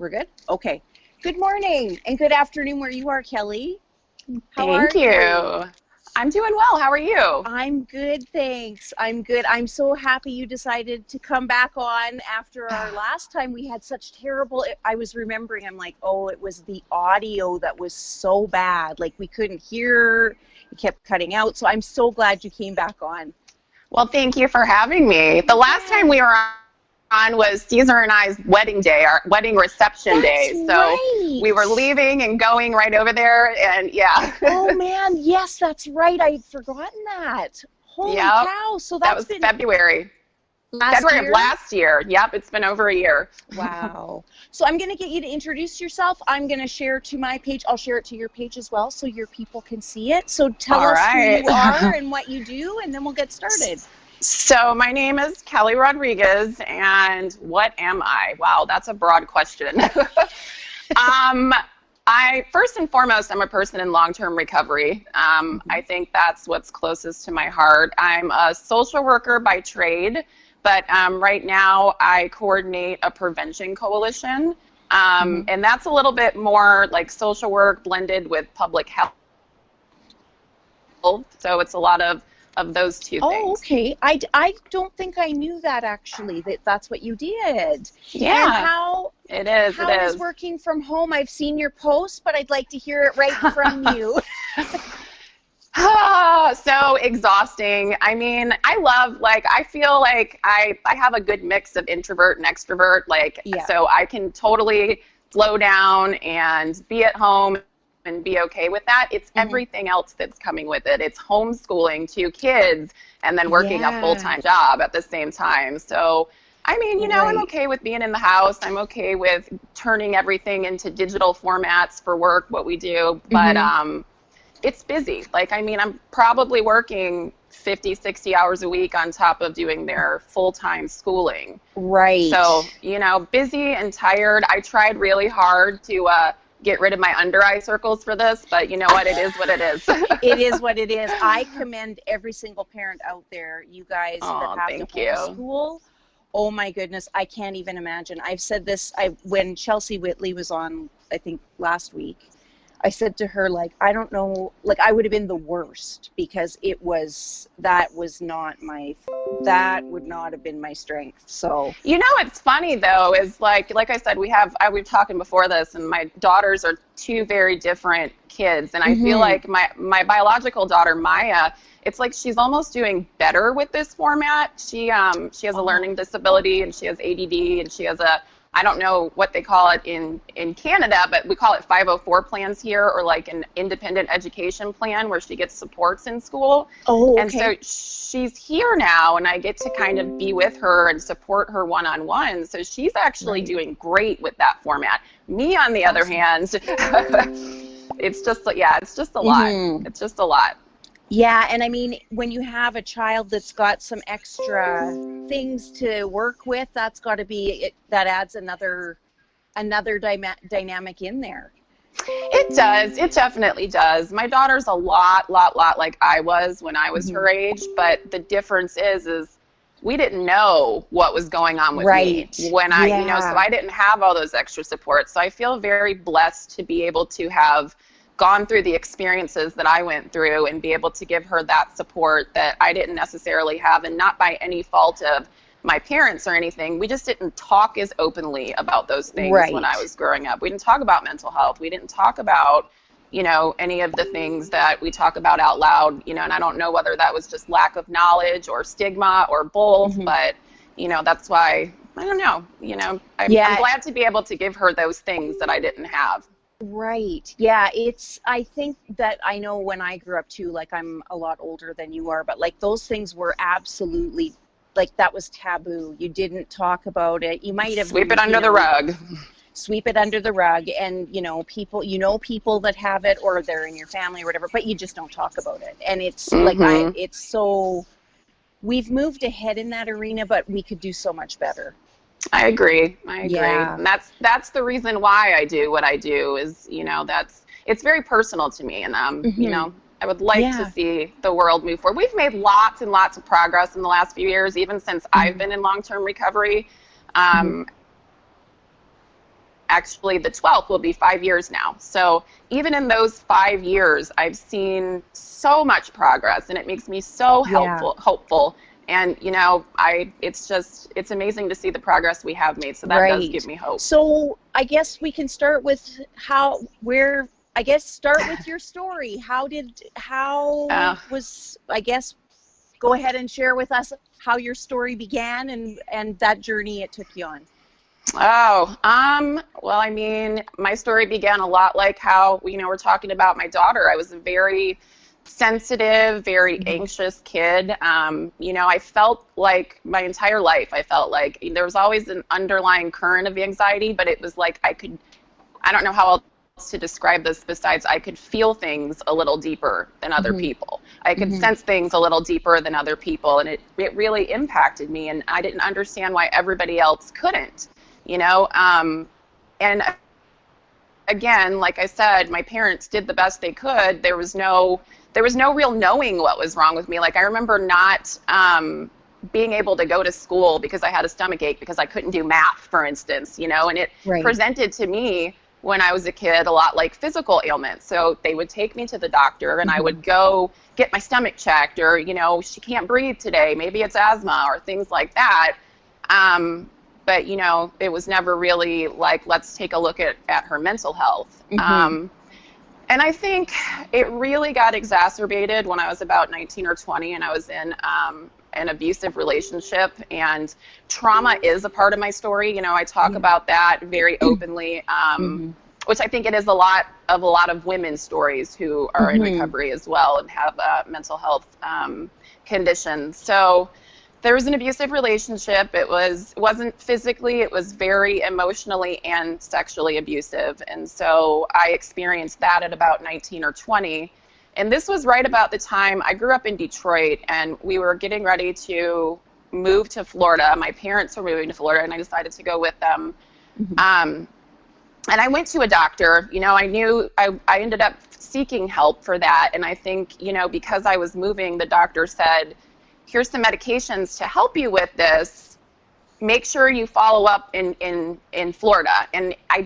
We're good? Okay. Good morning and good afternoon where you are, Kelly. How Thank are you. I'm doing well. How are you? I'm good, thanks. I'm good. I'm so happy you decided to come back on after our last time. We had such terrible, I was remembering, I'm like, oh, it was the audio that was so bad. Like we couldn't hear, it kept cutting out. So I'm so glad you came back on. Well, thank you for having me. The last time we were on was Caesar and I's wedding day, our wedding reception day. So right. we were leaving and going right over there, and yeah. Oh man, yes, that's right. I'd forgotten that. Holy cow! So that was been February. February of last year. Yep, it's been over a year. Wow. So I'm going to get you to introduce yourself. I'm going to share to my page. I'll share it to your page as well so your people can see it. So tell us who you are and what you do, and then we'll get started. So my name is Kellie Rodriguez, and what am I? Wow, that's a broad question. First and foremost, I'm a person in long-term recovery. I think that's what's closest to my heart. I'm a social worker by trade. But right now, I coordinate a prevention coalition, and that's a little bit more like social work blended with public health. So it's a lot of those two things. Oh, okay. I don't think I knew that actually, that's what you did. Yeah, and how is working from home? I've seen your post, but I'd like to hear it right from you. So exhausting. I mean, I feel like I have a good mix of introvert and extrovert, so I can totally slow down and be at home and be okay with that. It's everything else that's coming with it. It's homeschooling 2 kids and then working a full-time job at the same time. So, I mean, I'm okay with being in the house. I'm okay with turning everything into digital formats for work, what we do, but it's busy. I'm probably working 50, 60 hours a week on top of doing their full-time schooling. Right. So, busy and tired. I tried really hard to get rid of my under-eye circles for this, but you know what? It is what it is. It is what it is. I commend every single parent out there, you guys that have to homeschool. Oh my goodness, I can't even imagine. I've said this when Chelsea Whitley was on, I think, last week. I said to her, I don't know, I would have been the worst because that would not have been my strength. So, it's funny though, is like I said, we've talked before this, and my daughters are 2 very different kids. And I feel like my biological daughter, Maya, it's like she's almost doing better with this format. She has a learning disability, and she has ADD, and she has I don't know what they call it in Canada, but we call it 504 plans here, or like an independent education plan where she gets supports in school. Oh, okay. And so she's here now, and I get to kind of be with her and support her one-on-one. So she's actually doing great with that format. Me, on the other hand, it's just a lot. It's just a lot. Yeah, and I mean, when you have a child that's got some extra things to work with, that adds another dynamic in there. It does. It definitely does. My daughter's a lot like I was when I was her age, but the difference is we didn't know what was going on with me when so I didn't have all those extra supports. So I feel very blessed to be able to have gone through the experiences that I went through and be able to give her that support that I didn't necessarily have, and not by any fault of my parents or anything. We just didn't talk as openly about those things when I was growing up. We didn't talk about mental health. We didn't talk about, any of the things that we talk about out loud, and I don't know whether that was just lack of knowledge or stigma or both, but, that's why, I don't know, I'm glad to be able to give her those things that I didn't have. Right. Yeah, I think that I know when I grew up too, I'm a lot older than you are, but those things were absolutely, that was taboo. You didn't talk about it. You might have sweep it under the rug. Sweep it under the rug, and people that have it, or they're in your family or whatever, but you just don't talk about it. And it's it's so, we've moved ahead in that arena, but we could do so much better. I agree. Yeah. And that's the reason why I do what I do is, it's very personal to me. And, I would like to see the world move forward. We've made lots and lots of progress in the last few years, even since I've been in long-term recovery. actually the 12th will be 5 years now. So even in those 5 years, I've seen so much progress, and it makes me so hopeful. And, you know, it's amazing to see the progress we have made. So that does give me hope. So I guess we can start with start with your story. Go ahead and share with us how your story began and that journey it took you on. Oh, well, I mean, my story began a lot like how, you know, we're talking about my daughter. I was a very sensitive, very anxious kid. You know, I felt like my entire life, I felt like there was always an underlying current of anxiety, but it was like I don't know how else to describe this besides I could feel things a little deeper than other people. I could sense things a little deeper than other people, and it really impacted me, and I didn't understand why everybody else couldn't, you know. And again, like I said, my parents did the best they could. There was no real knowing what was wrong with me. Like, I remember not being able to go to school because I had a stomach ache because I couldn't do math, for instance, you know, and it presented to me when I was a kid a lot like physical ailments. So they would take me to the doctor, and I would go get my stomach checked, or, you know, she can't breathe today, maybe it's asthma, or things like that. But, you know, it was never really like, let's take a look at her mental health. And I think it really got exacerbated when I was about 19 or 20, and I was in an abusive relationship, and trauma is a part of my story. You know, I talk about that very openly, which I think it is a lot of women's stories who are in recovery as well and have mental health conditions. So there was an abusive relationship. It wasn't physically, it was very emotionally and sexually abusive. And so I experienced that at about 19 or 20. And this was right about the time I grew up in Detroit, and we were getting ready to move to Florida. My parents were moving to Florida, and I decided to go with them. And I went to a doctor. You know, I ended up seeking help for that. And I think, you know, because I was moving, the doctor said, here's some medications to help you with this. Make sure you follow up in Florida. And I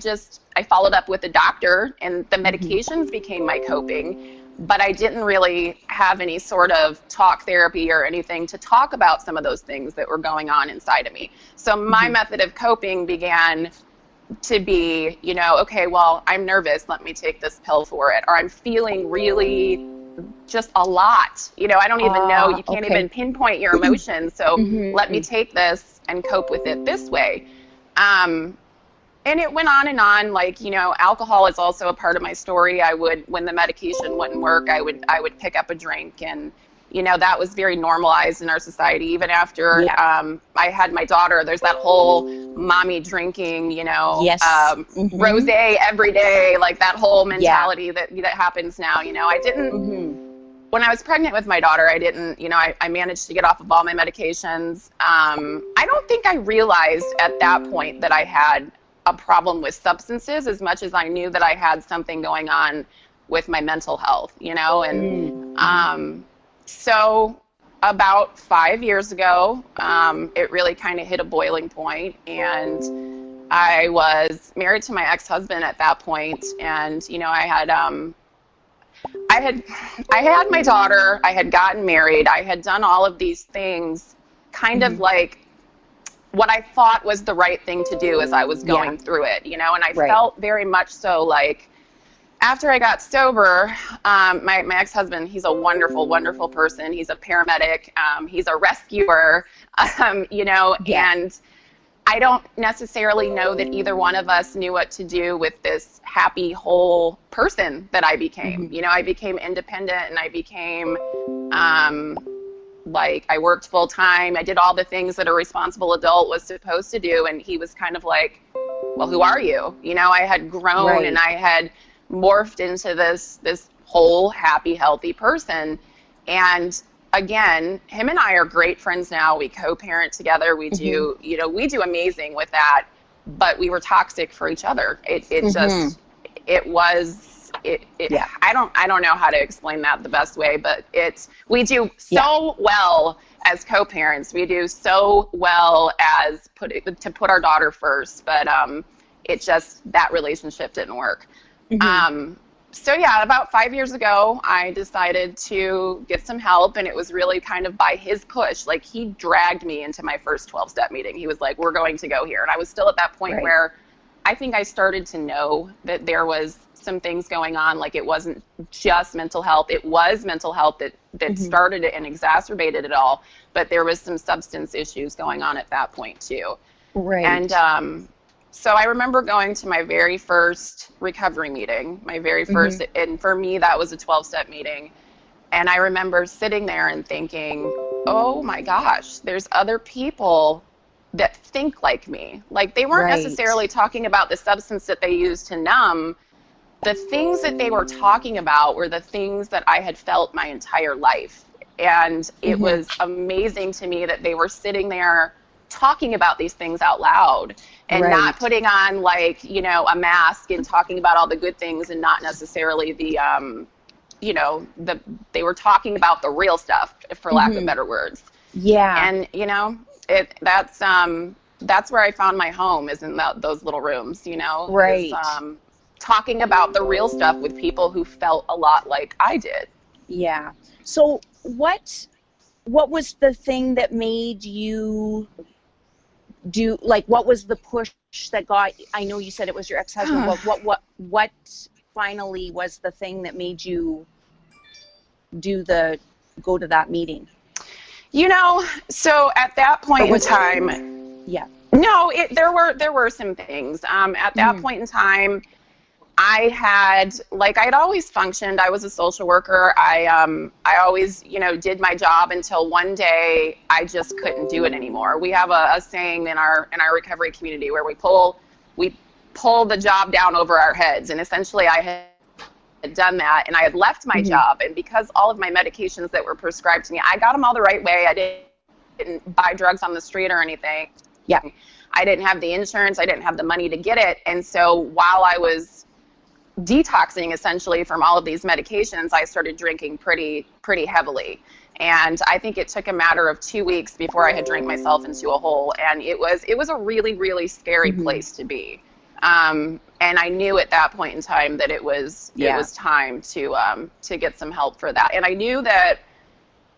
followed up with the doctor, and the medications became my coping. But I didn't really have any sort of talk therapy or anything to talk about some of those things that were going on inside of me. So my method of coping began to be, you know, okay, well, I'm nervous, let me take this pill for it. Or I'm feeling really just a lot. You know, I don't even know, you can't even pinpoint your emotions. So let me take this and cope with it this way. And it went on and on. Like, you know, alcohol is also a part of my story. When the medication wouldn't work, I would pick up a drink, and, you know, that was very normalized in our society. Even after I had my daughter, there's that whole mommy drinking, you know, rosé every day, like that whole mentality that happens now. You know, I didn't, when I was pregnant with my daughter, I didn't, you know, I managed to get off of all my medications. I don't think I realized at that point that I had a problem with substances as much as I knew that I had something going on with my mental health, you know. And so about 5 years ago, it really kind of hit a boiling point, and I was married to my ex-husband at that point. And, you know, I had my daughter, I had gotten married, I had done all of these things kind of like what I thought was the right thing to do as I was going through it, you know. And I felt very much so like, after I got sober, my ex-husband, he's a wonderful, wonderful person. He's a paramedic. He's a rescuer, you know, and I don't necessarily know that either one of us knew what to do with this happy, whole person that I became. You know, I became independent, and I became, like, I worked full time. I did all the things that a responsible adult was supposed to do. And he was kind of like, well, who are you? You know, I had grown and I had morphed into this whole happy, healthy person. And again, him and I are great friends now. We co-parent together. We do, you know, we do amazing with that, but we were toxic for each other. I don't know how to explain that the best way, but we do so well as co-parents. We do so well as to put our daughter first, but that relationship didn't work. So yeah, about 5 years ago, I decided to get some help, and it was really kind of by his push. Like, he dragged me into my first 12-step meeting. He was like, we're going to go here. And I was still at that point where I think I started to know that there was some things going on. Like, it wasn't just mental health. It was mental health that started it and exacerbated it all. But there was some substance issues going on at that point too. Right. And so I remember going to my very first recovery meeting, my very first, and for me, that was a 12-step meeting. And I remember sitting there and thinking, oh my gosh, there's other people that think like me. Like, they weren't necessarily talking about the substance that they used to numb. The things that they were talking about were the things that I had felt my entire life. And it was amazing to me that they were sitting there talking about these things out loud and not putting on, like, you know, a mask and talking about all the good things and not necessarily the, you know, they were talking about the real stuff, for lack of better words. Yeah. And, you know, that's where I found my home, is in those little rooms, you know, is, talking about the real stuff with people who felt a lot like I did. Yeah. So what was the thing that made you do, like, what was the push that got, I know you said it was your ex-husband, what finally was the thing that made you go to that meeting? You know, so at that point in time, no, there were some things. At that point in time, I had always functioned. I was a social worker. I always, you know, did my job until one day I just couldn't do it anymore. We have a saying in our recovery community where we pull the job down over our heads. And essentially I had done that, and I had left my job. And because all of my medications that were prescribed to me, I got them all the right way. I didn't buy drugs on the street or anything. Yeah. I didn't have the insurance. I didn't have the money to get it. And so while I was detoxing essentially from all of these medications, I started drinking pretty heavily. And I think it took a matter of 2 weeks before I had drank myself into a hole. And it was a really, really scary place to be. And I knew at that point in time that it was time to get some help for that. And I knew that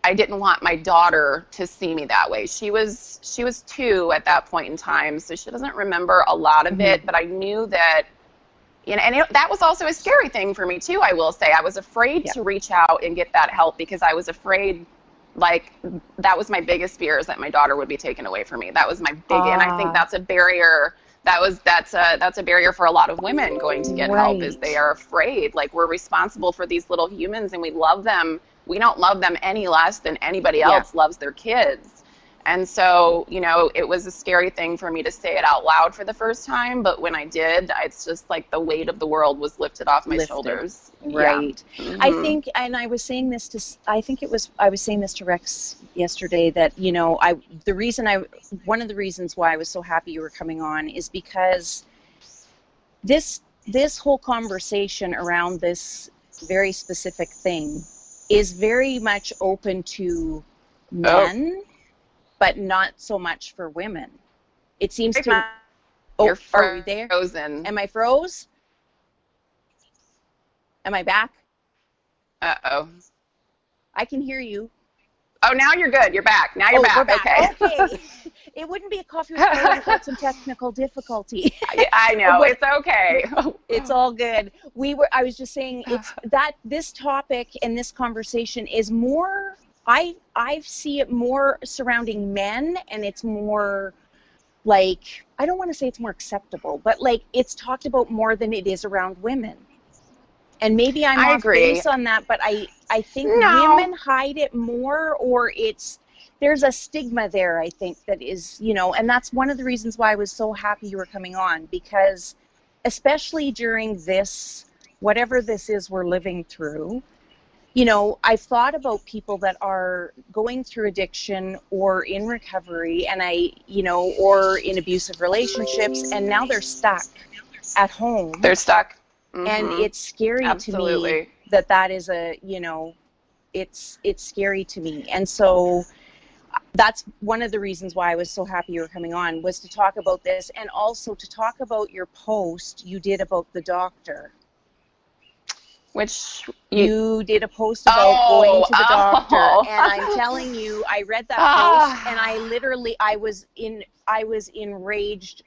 I didn't want my daughter to see me that way. She was 2 at that point in time, so she doesn't remember a lot of it, but I knew that, you know, and that was also a scary thing for me too, I will say. I was afraid to reach out and get that help because I was afraid, like, that was my biggest fear, is that my daughter would be taken away from me. That was my big, and I think that's a barrier. That's a barrier for a lot of women going to get help, is they are afraid. Like, we're responsible for these little humans and we love them. We don't love them any less than anybody else loves their kids. And so, you know, it was a scary thing for me to say it out loud for the first time, but when I did, it's just like the weight of the world was lifted off my shoulders. Right. I think, and I was saying this to, I was saying this to Rex yesterday, that, you know, one of the reasons why I was so happy you were coming on is because this whole conversation around this very specific thing is very much open to men, but not so much for women. It seems to. You're are we there? Frozen. Am I froze? Am I back? Uh-oh. I can hear you. Oh, now you're good. You're back. Now you're back. We're back. Okay. It wouldn't be a coffee with Kellie without some technical difficulty. I know. It's okay. It's all good. I was just saying, it's that this topic and this conversation is more, I see it more surrounding men, and it's more like, I don't want to say it's more acceptable, but like it's talked about more than it is around women. And maybe I'm off base on that, but I think women hide it more, or there's a stigma there, I think, that is, you know, and that's one of the reasons why I was so happy you were coming on, because especially during this, whatever this is we're living through, you know, I've thought about people that are going through addiction or in recovery, and or in abusive relationships, and now they're stuck at home. They're stuck. Mm-hmm. And it's scary to me that is it's scary to me. And so that's one of the reasons why I was so happy you were coming on, was to talk about this, and also to talk about your post you did about the doctor. Which you did a post about going to the doctor, and I'm telling you, I read that post, and I was enraged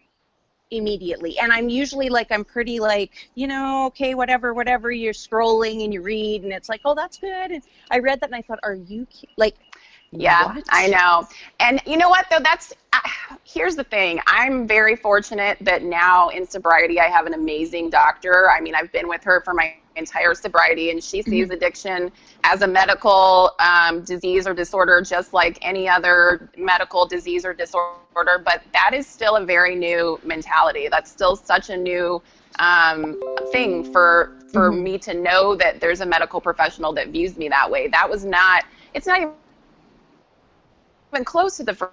immediately. And I'm usually like, I'm pretty like, okay, whatever, you're scrolling and you read, and it's like, oh, that's good. And I read that and I thought, are you like, yeah, what? I know. And you know what, though, here's the thing. I'm very fortunate that now in sobriety, I have an amazing doctor. I mean, I've been with her for my entire sobriety, and she sees addiction as a medical disease or disorder, just like any other medical disease or disorder. But that is still a very new mentality. That's still such a new thing for me to know that there's a medical professional that views me that way. It's not even close to the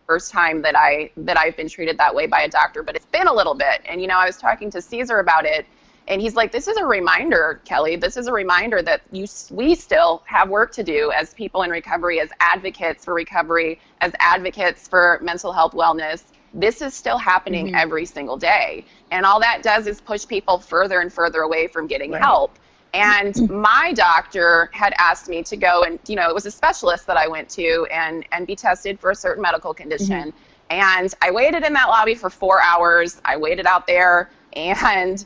first time that I've been treated that way by a doctor, but it's been a little bit. And I was talking to Caesar about it, and he's like, this is a reminder, Kellie. This is a reminder that we still have work to do as people in recovery, as advocates for recovery, as advocates for mental health wellness. This is still happening every single day. And all that does is push people further and further away from getting help. And my doctor had asked me to go and, it was a specialist that I went to and be tested for a certain medical condition. And I waited in that lobby for 4 hours. I waited out there, and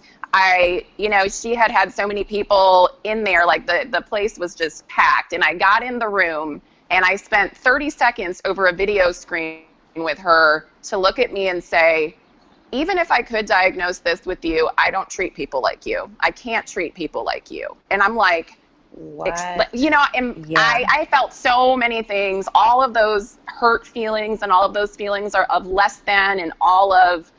she had so many people in there, like the place was just packed. And I got in the room, and I spent 30 seconds over a video screen with her to look at me and say, even if I could diagnose this with you, I don't treat people like you. I can't treat people like you. And I'm like, what? I felt so many things. All of those hurt feelings and all of those feelings are of less than, and all of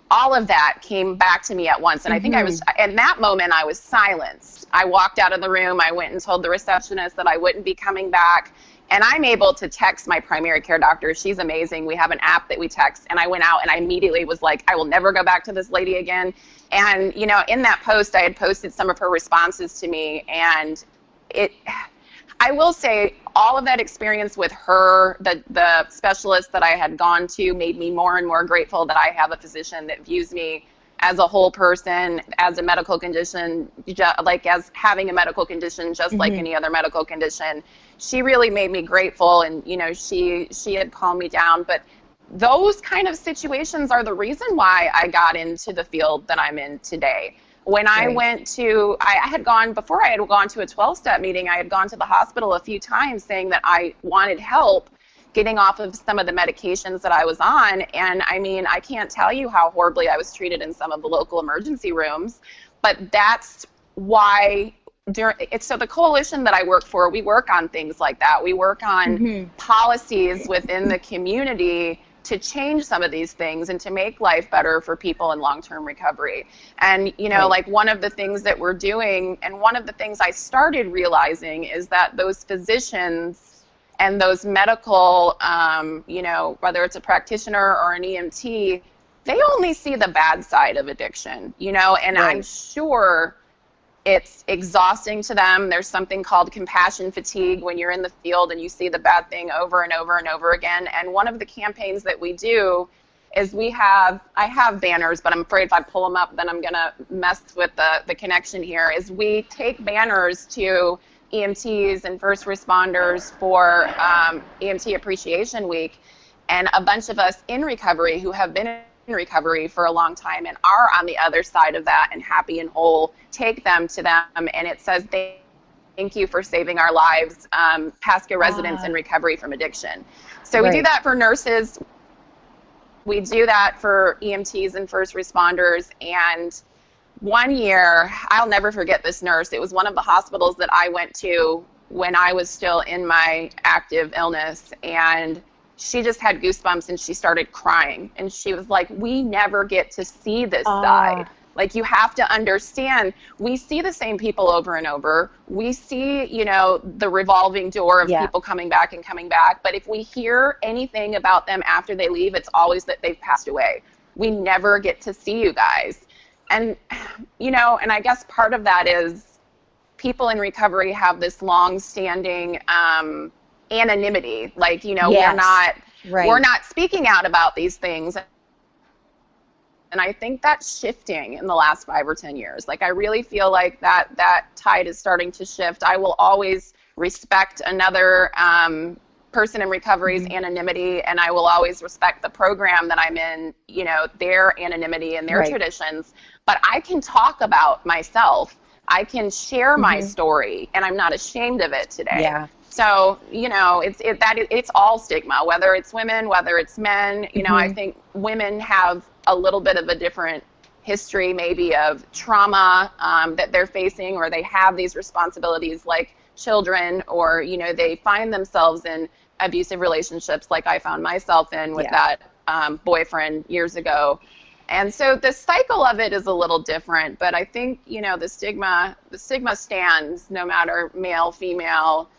that came back to me at once. And I think in that moment, I was silenced. I walked out of the room. I went and told the receptionist that I wouldn't be coming back. And I'm able to text my primary care doctor. She's amazing. We have an app that we text. And I went out and I immediately was like, I will never go back to this lady again. And, in that post, I had posted some of her responses to me. And I will say, all of that experience with her, the specialist that I had gone to, made me more and more grateful that I have a physician that views me as a whole person, as a medical condition, like as having a medical condition, just like any other medical condition. She really made me grateful, and she had calmed me down. But those kind of situations are the reason why I got into the field that I'm in today. When I went to, before I had gone to a 12-step meeting, I had gone to the hospital a few times saying that I wanted help getting off of some of the medications that I was on. And I mean, I can't tell you how horribly I was treated in some of the local emergency rooms, but that's why so the coalition that I work for, we work on things like that. We work on policies within the community to change some of these things and to make life better for people in long-term recovery. And, like one of the things that we're doing, and one of the things I started realizing, is that those physicians and those medical, whether it's a practitioner or an EMT, they only see the bad side of addiction, and I'm sure it's exhausting to them. There's something called compassion fatigue when you're in the field and you see the bad thing over and over and over again. And one of the campaigns that we do is I have banners, but I'm afraid if I pull them up, then I'm going to mess with the connection here, is we take banners to EMTs and first responders for EMT Appreciation Week, and a bunch of us in recovery who have been in recovery for a long time and are on the other side of that and happy and whole, take them to them, and it says, thank you for saving our lives, Pasco residents in recovery from addiction. So we do that for nurses. We do that for EMTs and first responders. And one year, I'll never forget this nurse. It was one of the hospitals that I went to when I was still in my active illness, and she just had goosebumps and she started crying. And she was like, we never get to see this side. Like, you have to understand, we see the same people over and over. We see, the revolving door of people coming back and coming back. But if we hear anything about them after they leave, it's always that they've passed away. We never get to see you guys. And, and I guess part of that is people in recovery have this long-standing anonymity. Like, you know, Yes. we're not speaking out about these things. And I think that's shifting in the last 5 or 10 years. Like, I really feel like that tide is starting to shift. I will always respect another person in recovery's anonymity, and I will always respect the program that I'm in, you know, their anonymity and their traditions. But I can talk about myself. I can share my story, and I'm not ashamed of it today. Yeah. So, you know, it's all stigma, whether it's women, whether it's men. You know, I think women have a little bit of a different history, maybe, of trauma that they're facing, or they have these responsibilities like children, or, you know, they find themselves in abusive relationships like I found myself in with that boyfriend years ago. And so the cycle of it is a little different, but I think, you know, the stigma stands no matter male, female,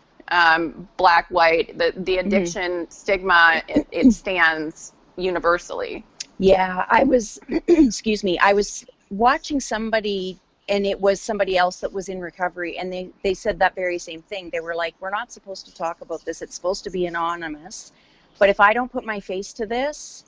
black, white. The addiction stigma, it stands universally. Yeah, I was, excuse me, I was watching somebody, and it was somebody else that was in recovery, and they said that very same thing. They were like, we're not supposed to talk about this. It's supposed to be anonymous. But if I don't put my face to this,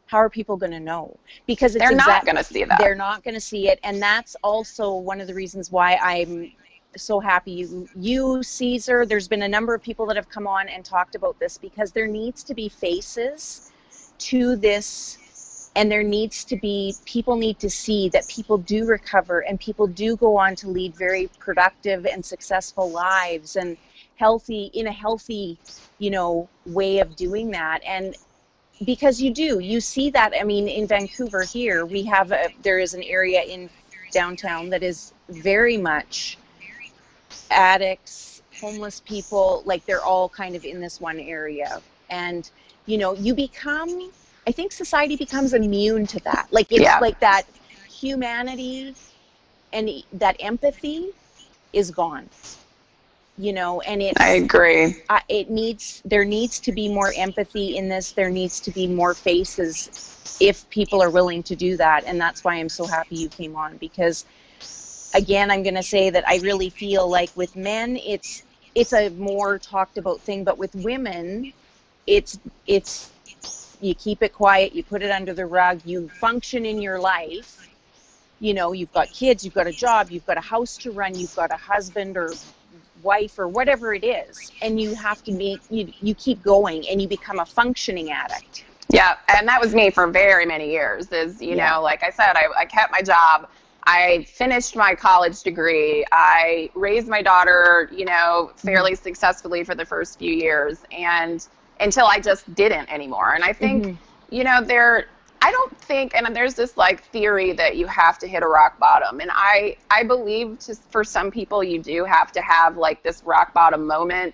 how are people going to know? Because they're not going to see that. They're not going to see it. And that's also one of the reasons why I'm so happy you, Caesar, there's been a number of people that have come on and talked about this, because there needs to be faces to this, and there needs to be, people need to see that people do recover, and people do go on to lead very productive and successful lives, and in a healthy, you know, way of doing that. And because you see that, I mean, in Vancouver here, there is an area in downtown that is very much addicts, homeless people, like they're all kind of in this one area. And, you know, I think society becomes immune to that. Like, it's like that humanity and that empathy is gone, you know, and I agree. There needs to be more empathy in this. There needs to be more faces if people are willing to do that. And that's why I'm so happy you came on, because again, I'm going to say that I really feel like with men, it's a more talked about thing, but with women, it's you keep it quiet, you put it under the rug, you function in your life. You know, you've got kids, you've got a job, you've got a house to run, you've got a husband or wife or whatever it is, and you have to you keep going, and you become a functioning addict. Yeah, and that was me for very many years. You know, like I said, I kept my job. I finished my college degree. I raised my daughter, you know, fairly successfully for the first few years, and until I just didn't anymore. And I think, you know, I don't think, and there's this like theory that you have to hit a rock bottom. And I believe for some people you do have to have like this rock bottom moment.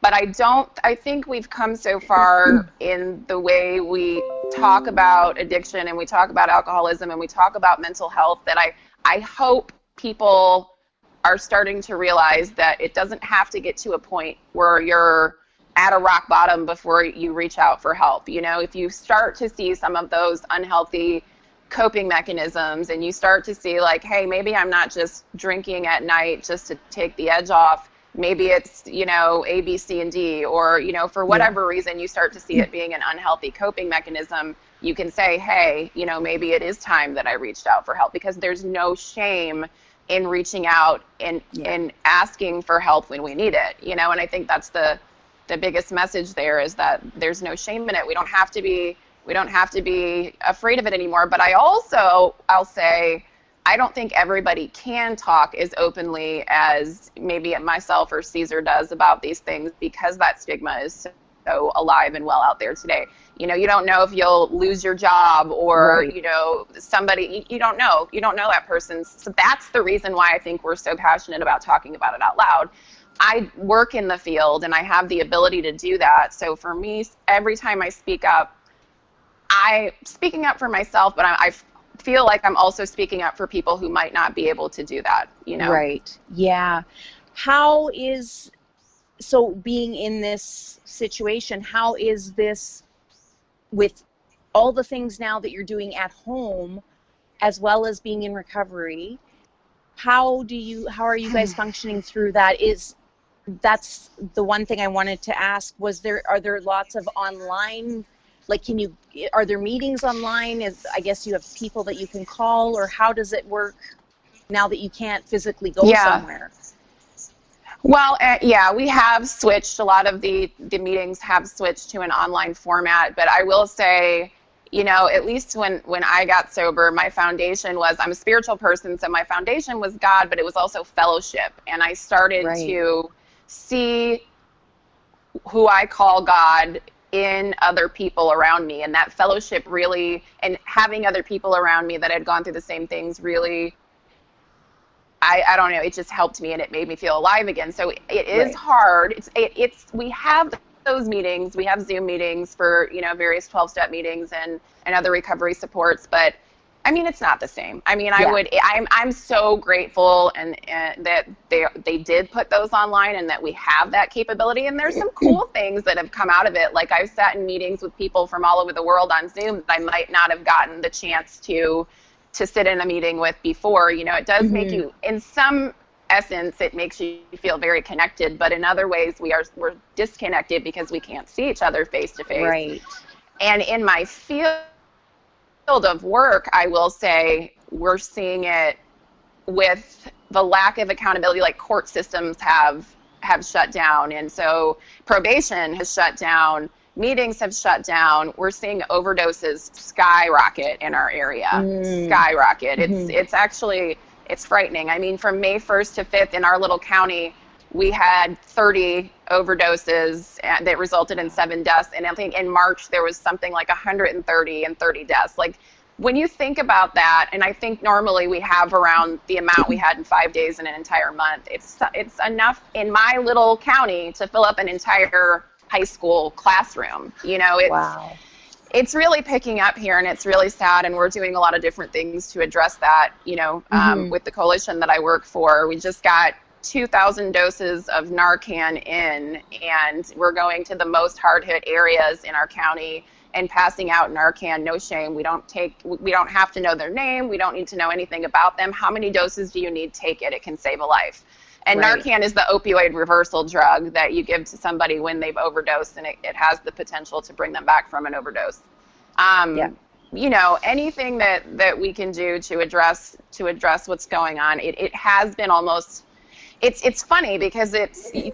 But I think we've come so far in the way we talk about addiction, and we talk about alcoholism, and we talk about mental health, that I hope people are starting to realize that it doesn't have to get to a point where you're at a rock bottom before you reach out for help. You know, if you start to see some of those unhealthy coping mechanisms, and you start to see like, hey, maybe I'm not just drinking at night just to take the edge off. Maybe it's, you know, A, B, C, and D, or, you know, for whatever reason you start to see it being an unhealthy coping mechanism, you can say, hey, you know, maybe it is time that I reached out for help, because there's no shame in reaching out and asking for help when we need it, you know. And I think that's the biggest message there, is that there's no shame in it. We don't have to be afraid of it anymore. But I'll say, I don't think everybody can talk as openly as maybe myself or Caesar does about these things, because that stigma is so alive and well out there today. You know, you don't know if you'll lose your job, or, you know, somebody, you don't know that person. So that's the reason why I think we're so passionate about talking about it out loud. I work in the field, and I have the ability to do that. So for me, every time I speak up, I'm speaking up for myself, but I feel like I'm also speaking up for people who might not be able to do that, you know? Right. Yeah. So being in this situation, how is this, with all the things now that you're doing at home, as well as being in recovery, how are you guys functioning through that? that's the one thing I wanted to ask. Are there lots of online, like, are there meetings online? I guess you have people that you can call, or how does it work now that you can't physically go somewhere? Well, yeah, we have switched. A lot of the meetings have switched to an online format, but I will say, at least when I got sober, my foundation was, I'm a spiritual person, so my foundation was God, but it was also fellowship. And I started to see who I call God in other people around me. And that fellowship really, and having other people around me that had gone through the same things really, I don't know, it just helped me and it made me feel alive again. So it is hard. We have those meetings, we have Zoom meetings for, various 12-step meetings and other recovery supports, but I mean, it's not the same. I mean, I'm so grateful and that they did put those online and that we have that capability. And there's some cool things that have come out of it. Like, I've sat in meetings with people from all over the world on Zoom that I might not have gotten the chance to sit in a meeting with before. It does make you, in some essence, it makes you feel very connected, but in other ways we're disconnected because we can't see each other face to face. Right. And in my field of work, I will say we're seeing it with the lack of accountability. Like, court systems have shut down, and so probation has shut down, meetings have shut down. We're seeing overdoses skyrocket in our area. Skyrocket. It's actually, it's frightening. I mean, from May 1st to 5th in our little county, we had 30 overdoses that resulted in 7 deaths. And I think in March, there was something like 130 and 30 deaths. Like, when you think about that, and I think normally we have around the amount we had in 5 days in an entire month, it's enough in my little county to fill up an entire high school classroom. It's really picking up here, and it's really sad, and we're doing a lot of different things to address that. With the coalition that I work for, we just got 2,000 doses of Narcan in, and we're going to the most hard-hit areas in our county and passing out Narcan, no shame. We don't have to know their name. We don't need to know anything about them. How many doses do you need? Take it. It can save a life. And Narcan is the opioid reversal drug that you give to somebody when they've overdosed, and it has the potential to bring them back from an overdose. Anything that we can do to address what's going on, it has been almost. It's funny because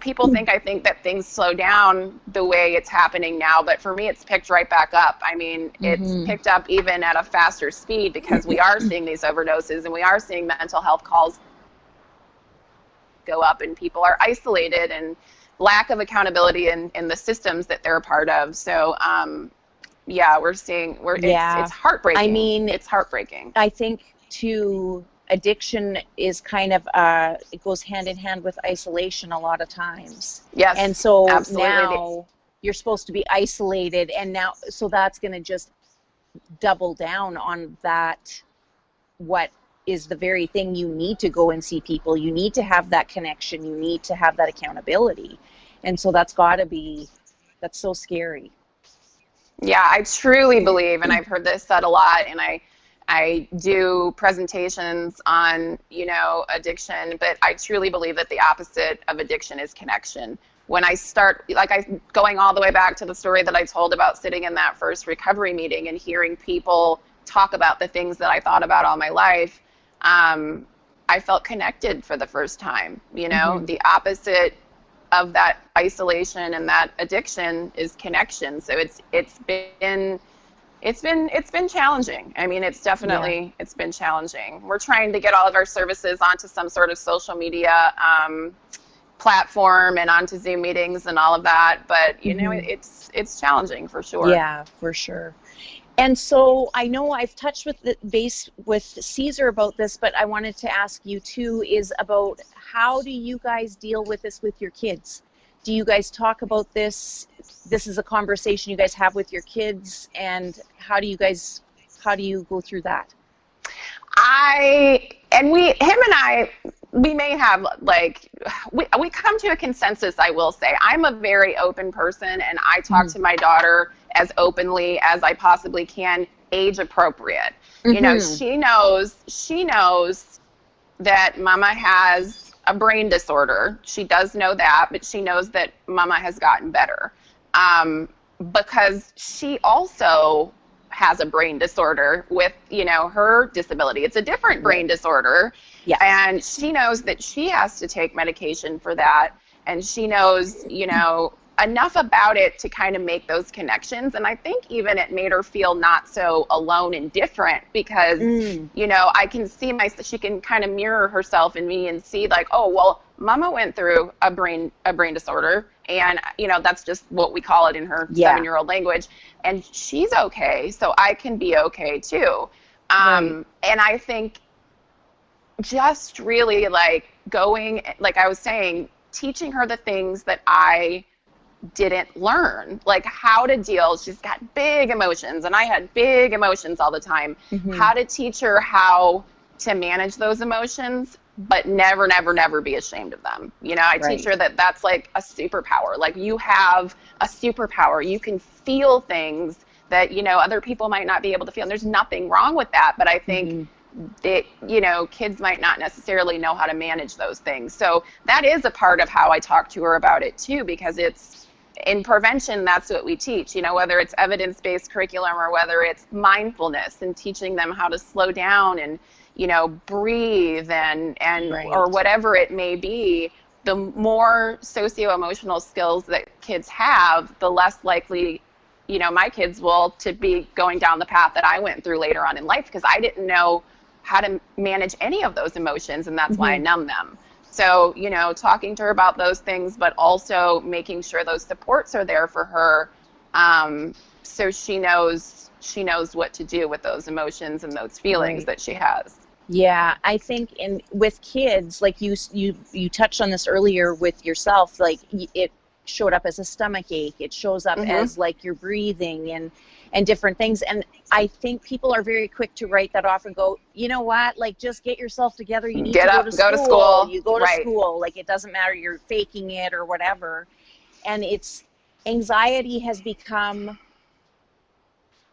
people think that things slow down the way it's happening now, but for me, it's picked right back up. I mean, it's picked up even at a faster speed because we are seeing these overdoses and we are seeing mental health calls go up, and people are isolated and lack of accountability in the systems that they're a part of. So, it's heartbreaking. I mean, it's heartbreaking. I think addiction is kind of it goes hand in hand with isolation a lot of times. Yes. And so absolutely. Now you're supposed to be isolated, and now so that's going to just double down on that. What is the very thing you need to go and see people? You need to have that connection. You need to have that accountability, and so that's so scary. Yeah, I truly believe, and I've heard this said a lot, and I do presentations on, addiction, but I truly believe that the opposite of addiction is connection. When I start, going all the way back to the story that I told about sitting in that first recovery meeting and hearing people talk about the things that I thought about all my life, I felt connected for the first time. The opposite of that isolation and that addiction is connection. So it's been challenging. I mean, it's been challenging. We're trying to get all of our services onto some sort of social media platform and onto Zoom meetings and all of that, but it's challenging for sure. Yeah, for sure. And so I know I've touched base with Caesar about this, but I wanted to ask you too, is about how do you guys deal with this with your kids? Do you guys talk about this? This is a conversation you guys have with your kids, and how do you go through that? We may have, we come to a consensus, I will say. I'm a very open person, and I talk to my daughter as openly as I possibly can, age appropriate. She knows that Mama has a brain disorder. She does know that, but she knows that mama has gotten better. Because she also has a brain disorder with, her disability. It's a different brain disorder. Yeah. And she knows that she has to take medication for that. And she knows, enough about it to kind of make those connections. And I think even it made her feel not so alone and different because, I can see she can kind of mirror herself in me and see like, oh, well, mama went through a brain disorder. And, that's just what we call it in her 7-year-old language. And she's okay. So I can be okay too. And I think just really like going, like I was saying, teaching her the things that I didn't learn, like how to deal. She's got big emotions and I had big emotions all the time. How to teach her how to manage those emotions, but never be ashamed of them. I teach her that that's like a superpower. Like you have a superpower. You can feel things that, other people might not be able to feel. And there's nothing wrong with that. But I think that, kids might not necessarily know how to manage those things. So that is a part of how I talk to her about it too, because it's in prevention, that's what we teach, whether it's evidence-based curriculum or whether it's mindfulness and teaching them how to slow down and, breathe and or whatever it may be. The more socio-emotional skills that kids have, the less likely my kids will to be going down the path that I went through later on in life, because I didn't know how to manage any of those emotions, and that's why I numbed them. So, talking to her about those things, but also making sure those supports are there for her, so she knows what to do with those emotions and those feelings that she has. Yeah, I think with kids, like you touched on this earlier with yourself, like it showed up as a stomach ache. It shows up as like you're breathing and different things. And I think people are very quick to write that off and go, you know what, like just get yourself together. You need to go to school. You go to school. Like it doesn't matter. You're faking it or whatever. And anxiety has become,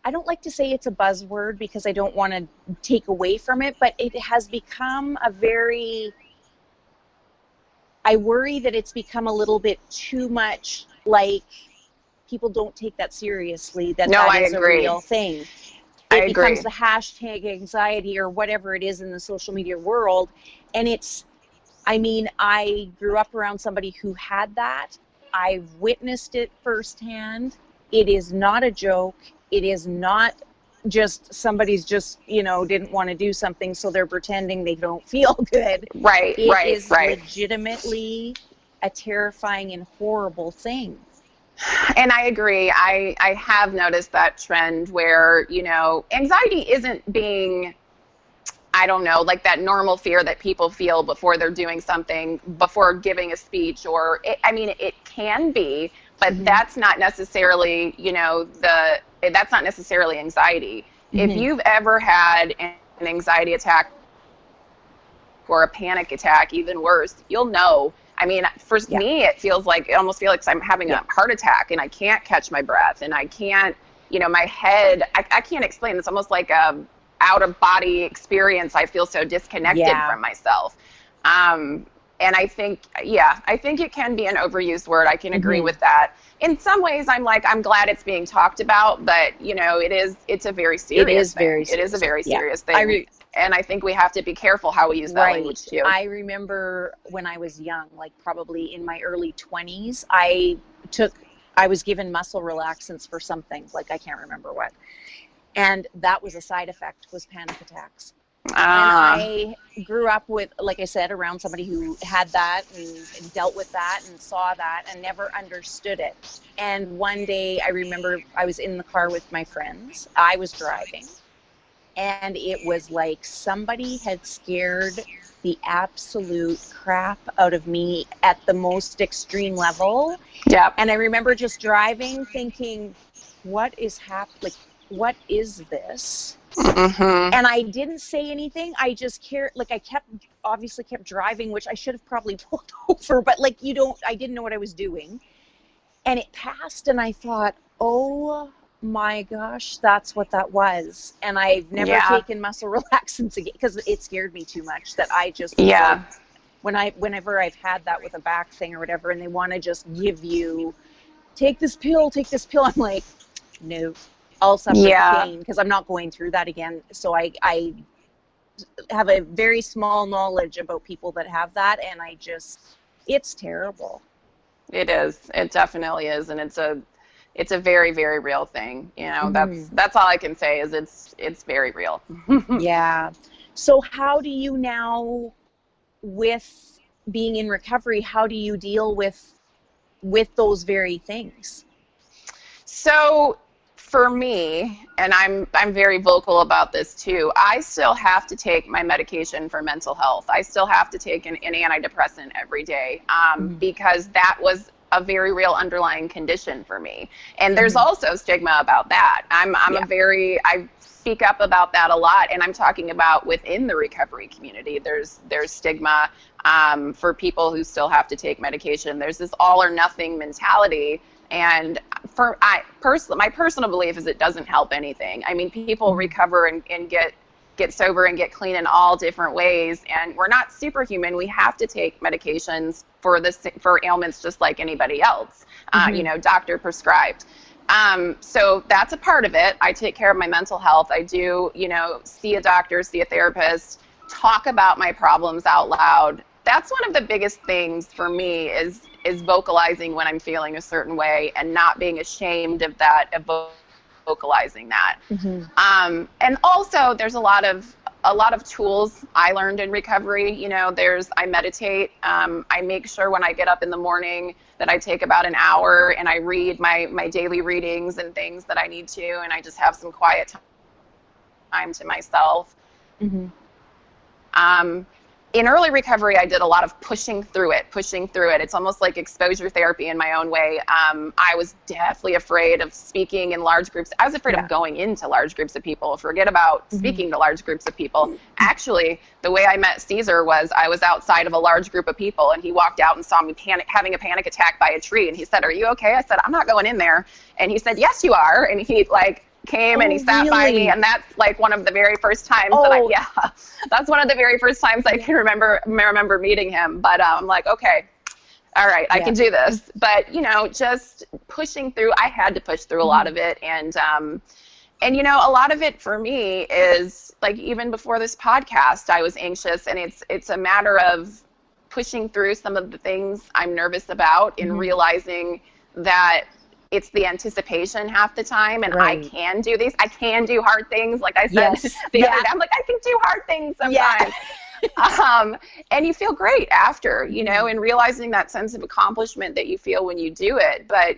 I don't like to say it's a buzzword because I don't want to take away from it, but it has become I worry that it's become a little bit too much, like people don't take that seriously, that is a real thing. It becomes the hashtag anxiety or whatever it is in the social media world. And I grew up around somebody who had that. I've witnessed it firsthand. It is not a joke. It is not just somebody's just, didn't want to do something, so they're pretending they don't feel good. It is legitimately a terrifying and horrible thing. And I agree. I have noticed that trend where, anxiety isn't being, I don't know, like that normal fear that people feel before they're doing something, before giving a speech, or it can be, but that's not necessarily, that's not necessarily anxiety. If you've ever had an anxiety attack or a panic attack, even worse, you'll know. For me, it almost feels like I'm having a heart attack and I can't catch my breath and I can't, my head, I can't explain. It's almost like a out of body experience. I feel so disconnected from myself. And I think it can be an overused word. I can agree with that. In some ways, I'm glad it's being talked about, but it's a very serious thing. It is a very serious thing. And I think we have to be careful how we use that language too. I remember when I was young, like probably in my early 20s, I was given muscle relaxants for something, like I can't remember what. And that was a side effect, was panic attacks. And I grew up with, like I said, around somebody who had that and dealt with that and saw that and never understood it. And one day I remember I was in the car with my friends. I was driving. And it was like somebody had scared the absolute crap out of me at the most extreme level. Yeah. And I remember just driving thinking, what is happening? Like, what is this? And I didn't say anything. I just I obviously kept driving, which I should have probably pulled over, but I didn't know what I was doing. And it passed and I thought, oh my gosh, that's what that was. And I've never taken muscle relaxants again because it scared me too much that I just whenever I've had that with a back thing or whatever, and they want to just give you, take this pill, I'm like, no, I'll suffer the pain because I'm not going through that again. So I have a very small knowledge about people that have that, and it's terrible. It is. It definitely is, and it's a very, very real thing. You know, that's all I can say is it's very real. Yeah. So how do you now, with being in recovery, how do you deal with those very things? So for me, and I'm very vocal about this too, I still have to take my medication for mental health. I still have to take an antidepressant every day because that was a very real underlying condition for me. And there's also stigma about that. I speak up about that a lot, and I'm talking about within the recovery community. There's stigma for people who still have to take medication. There's this all or nothing mentality. And my personal belief is it doesn't help anything. I mean, people recover and get sober and get clean in all different ways, and we're not superhuman. We have to take medications for ailments just like anybody else, doctor prescribed. So that's a part of it. I take care of my mental health. I do, see a doctor, see a therapist, talk about my problems out loud. That's one of the biggest things for me is vocalizing when I'm feeling a certain way and not being ashamed of that, of vocalizing that. And also there's a lot of tools I learned in recovery. I meditate. I make sure when I get up in the morning that I take about an hour and I read my daily readings and things that I need to, and I just have some quiet time to myself. In early recovery, I did a lot of pushing through it. It's almost like exposure therapy in my own way. I was deathly afraid of speaking in large groups. I was afraid of going into large groups of people. Forget about speaking to large groups of people. Actually, the way I met Caesar was I was outside of a large group of people, and he walked out and saw me having a panic attack by a tree. And he said, "Are you okay?" I said, "I'm not going in there." And he said, "Yes, you are." And he came and he sat by me, and that's one of the very first times that's one of the very first times I can remember meeting him. But I'm like, okay, all right, I can do this. But just pushing through, I had to push through a lot of it, and a lot of it for me is even before this podcast, I was anxious, and it's a matter of pushing through some of the things I'm nervous about and realizing that it's the anticipation half the time, and I can do these. I can do hard things. Like I said the other day, I'm like, I can do hard things sometimes. And you feel great after, and realizing that sense of accomplishment that you feel when you do it. But,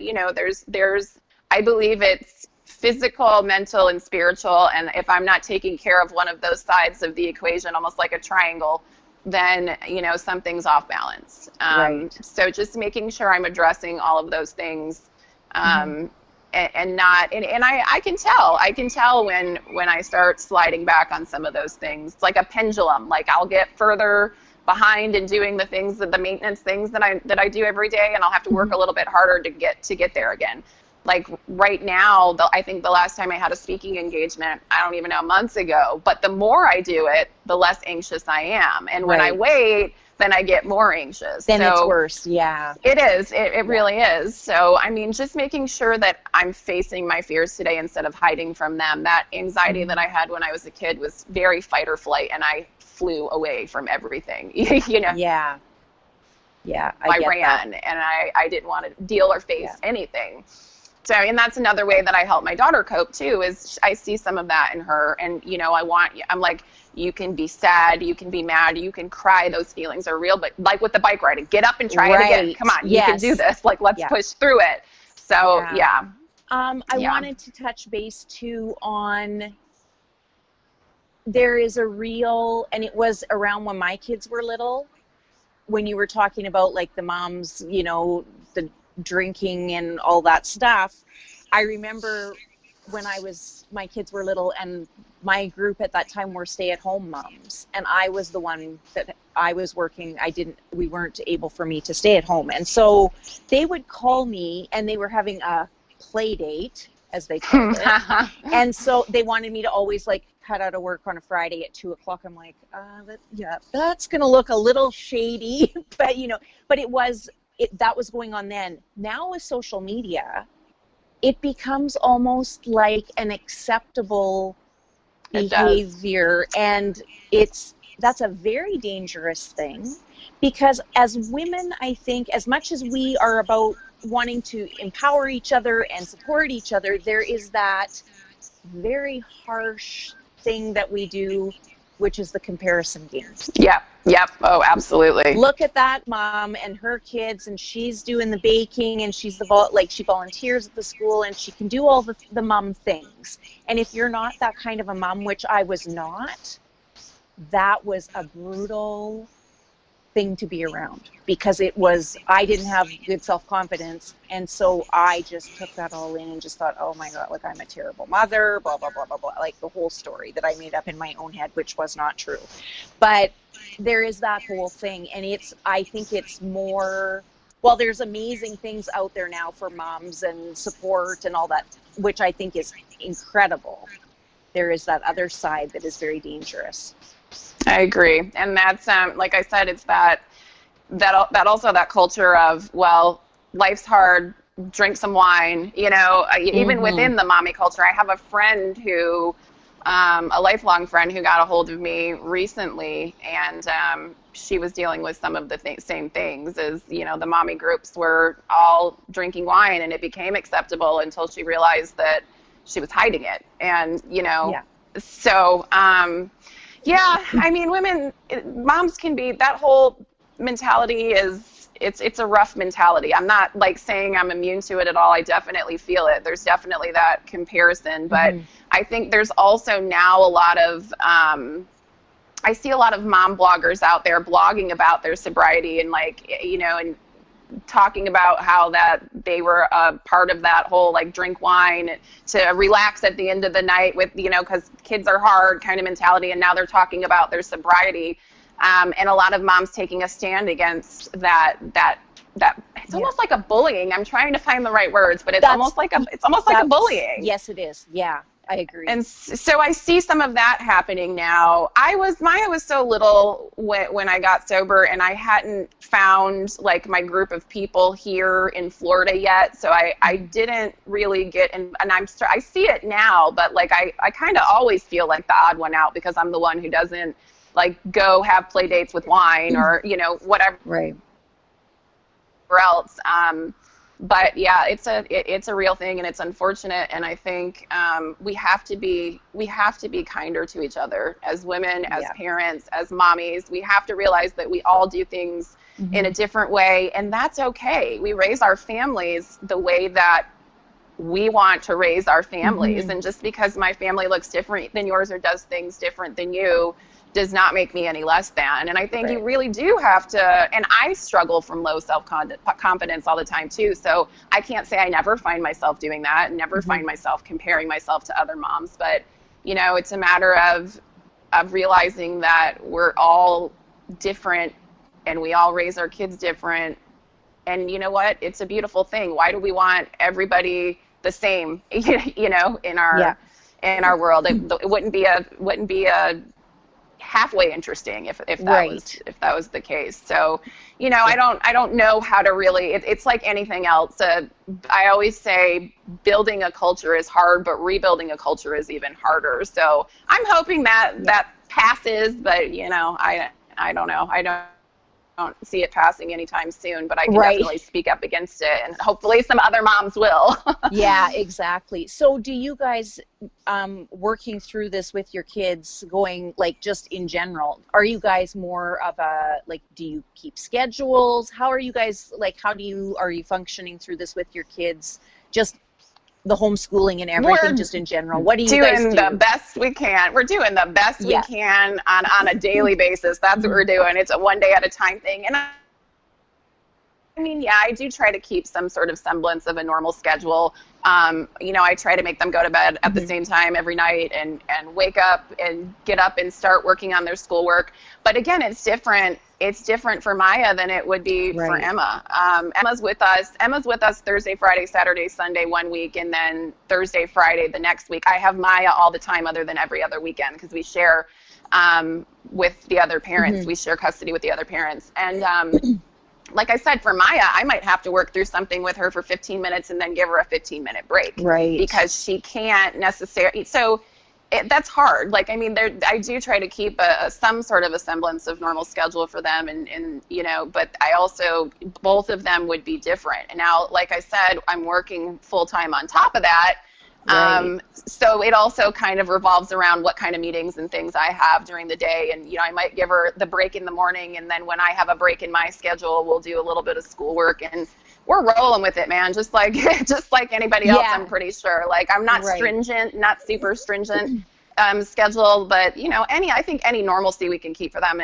there's, I believe it's physical, mental, and spiritual. And if I'm not taking care of one of those sides of the equation, almost like a triangle, then, something's off balance. So just making sure I'm addressing all of those things. And I can tell when I start sliding back on some of those things. It's like a pendulum. I'll get further behind in doing the maintenance things that I do every day, and I'll have to work a little bit harder to get there again. Right now, I think the last time I had a speaking engagement, I don't even know, months ago, but the more I do it, the less anxious I am. And when I wait, then I get more anxious. Then it's worse. Yeah. It is. It really is. So, just making sure that I'm facing my fears today instead of hiding from them. That anxiety that I had when I was a kid was very fight or flight, and I flew away from everything, Yeah. Yeah. I ran, and I didn't want to deal or face anything. So, and that's another way that I help my daughter cope too, is I see some of that in her. And, I'm like, you can be sad, you can be mad, you can cry. Those feelings are real. But with the bike riding, get up and try it again. Come on, you can do this. Let's push through it. So, I wanted to touch base too on, there is a real, and it was around when my kids were little, when you were talking about the moms, the drinking and all that stuff. I remember when my kids were little, and my group at that time were stay-at-home moms, and I was the one that I was working. We weren't able for me to stay at home, and so they would call me, and they were having a play date, as they called it, and so they wanted me to always cut out of work on a Friday at 2:00. I'm like, that's going to look a little shady, but but that was going on then. Now with social media, it becomes almost like an acceptable behavior, and that's a very dangerous thing, because as women, I think, as much as we are about wanting to empower each other and support each other, there is that very harsh thing that we do, which is the comparison games. Yep. Oh, absolutely. Look at that mom and her kids, and she's doing the baking, and she volunteers at the school, and she can do all the mom things. And if you're not that kind of a mom, which I was not, that was a brutal thing to be around, because I didn't have good self-confidence, and so I just took that all in and just thought, oh my God, like, I'm a terrible mother, blah blah blah blah blah, like the whole story that I made up in my own head, which was not true. But there is that whole thing, and I think it's more, well, there's amazing things out there now for moms and support and all that, which I think is incredible. There is that other side that is very dangerous. I agree. And that's, like I said, it's that also that culture of, well, life's hard, drink some wine, even within the mommy culture. I have a friend who, a lifelong friend who got a hold of me recently, and she was dealing with some of the same things as, the mommy groups were all drinking wine, and it became acceptable until she realized that she was hiding it. And, so, yeah, I mean, moms can be, that whole mentality it's a rough mentality. I'm not like saying I'm immune to it at all. I definitely feel it. There's definitely that comparison, but I think there's also now a lot of, I see a lot of mom bloggers out there blogging about their sobriety and and talking about how that they were a part of that whole drink wine to relax at the end of the night with because kids are hard kind of mentality, and now they're talking about their sobriety, and a lot of moms taking a stand against that it's almost like a bullying. I'm trying to find the right words, but it's almost like a bullying. Yes, it is. Yeah, I agree. And so I see some of that happening now. Maya was so little when I got sober, and I hadn't found my group of people here in Florida yet. So I didn't really get in, and I see it now, but I kind of always feel like the odd one out, because I'm the one who doesn't go have play dates with wine or, whatever. Right. Else. But yeah, it's a real thing, and it's unfortunate. And I think we have to be kinder to each other as women, as parents, as mommies. We have to realize that we all do things in a different way, and that's okay. We raise our families the way that we want to raise our families, and just because my family looks different than yours or does things different than you does not make me any less than. And I think you really do have to, and I struggle from low self-confidence all the time too. So I can't say I never find myself doing that, and never find myself comparing myself to other moms. But, it's a matter of realizing that we're all different, and we all raise our kids different. And you know what? It's a beautiful thing. Why do we want everybody the same, in our world? It wouldn't be a halfway interesting if that was the case. So I don't know how to really, it's like anything else. I always say building a culture is hard, but rebuilding a culture is even harder. So I'm hoping that passes, but I don't know. I don't see it passing anytime soon, but I can definitely speak up against it, and hopefully some other moms will. Yeah, exactly. So do you guys, working through this with your kids, going just in general, are you guys more of a, do you keep schedules? How are you guys, are you functioning through this with your kids? Just the homeschooling and everything, just in general. What do you guys do? Doing the best we can. We're doing the best we can on a daily basis. That's what we're doing. It's a one day at a time thing. And I mean, I do try to keep some sort of semblance of a normal schedule. I try to make them go to bed at the same time every night and wake up and get up and start working on their schoolwork. But again, it's different. It's different for Maya than it would be for Emma. Emma's with us Thursday, Friday, Saturday, Sunday one week, and then Thursday, Friday the next week. I have Maya all the time other than every other weekend because we share with the other parents. We share custody with the other parents. And like I said, for Maya, I might have to work through something with her for 15 minutes and then give her a 15-minute break. Right. Because she can't necessarily. So that's hard. Like, I mean, I do try to keep some sort of a semblance of normal schedule for them. And but I also, both of them would be different. And now, like I said, I'm working full time on top of that. Right. So it also kind of revolves around what kind of meetings and things I have during the day. And, I might give her the break in the morning. And then when I have a break in my schedule, we'll do a little bit of schoolwork, and we're rolling with it, man. Just like anybody else, I'm pretty sure. Like, I'm not stringent, not super stringent schedule, but I think any normalcy we can keep for them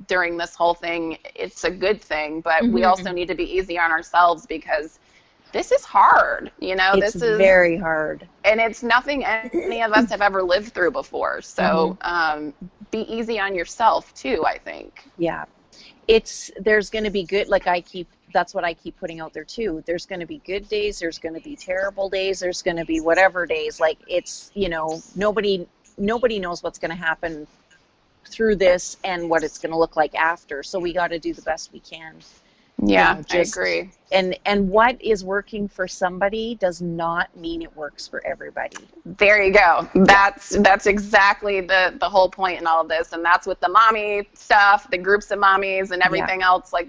during this whole thing, it's a good thing. But we also need to be easy on ourselves because this is hard, This is very hard. And it's nothing any of us have ever lived through before. So be easy on yourself too, I think. Yeah. There's going to be good, that's what I keep putting out there too. There's going to be good days. There's going to be terrible days. There's going to be whatever days. Like, it's, nobody knows what's going to happen through this and what it's going to look like after. So we got to do the best we can. Yeah, I agree. And what is working for somebody does not mean it works for everybody. There you go. That's exactly the whole point in all of this. And that's with the mommy stuff, the groups of mommies and everything else. Like,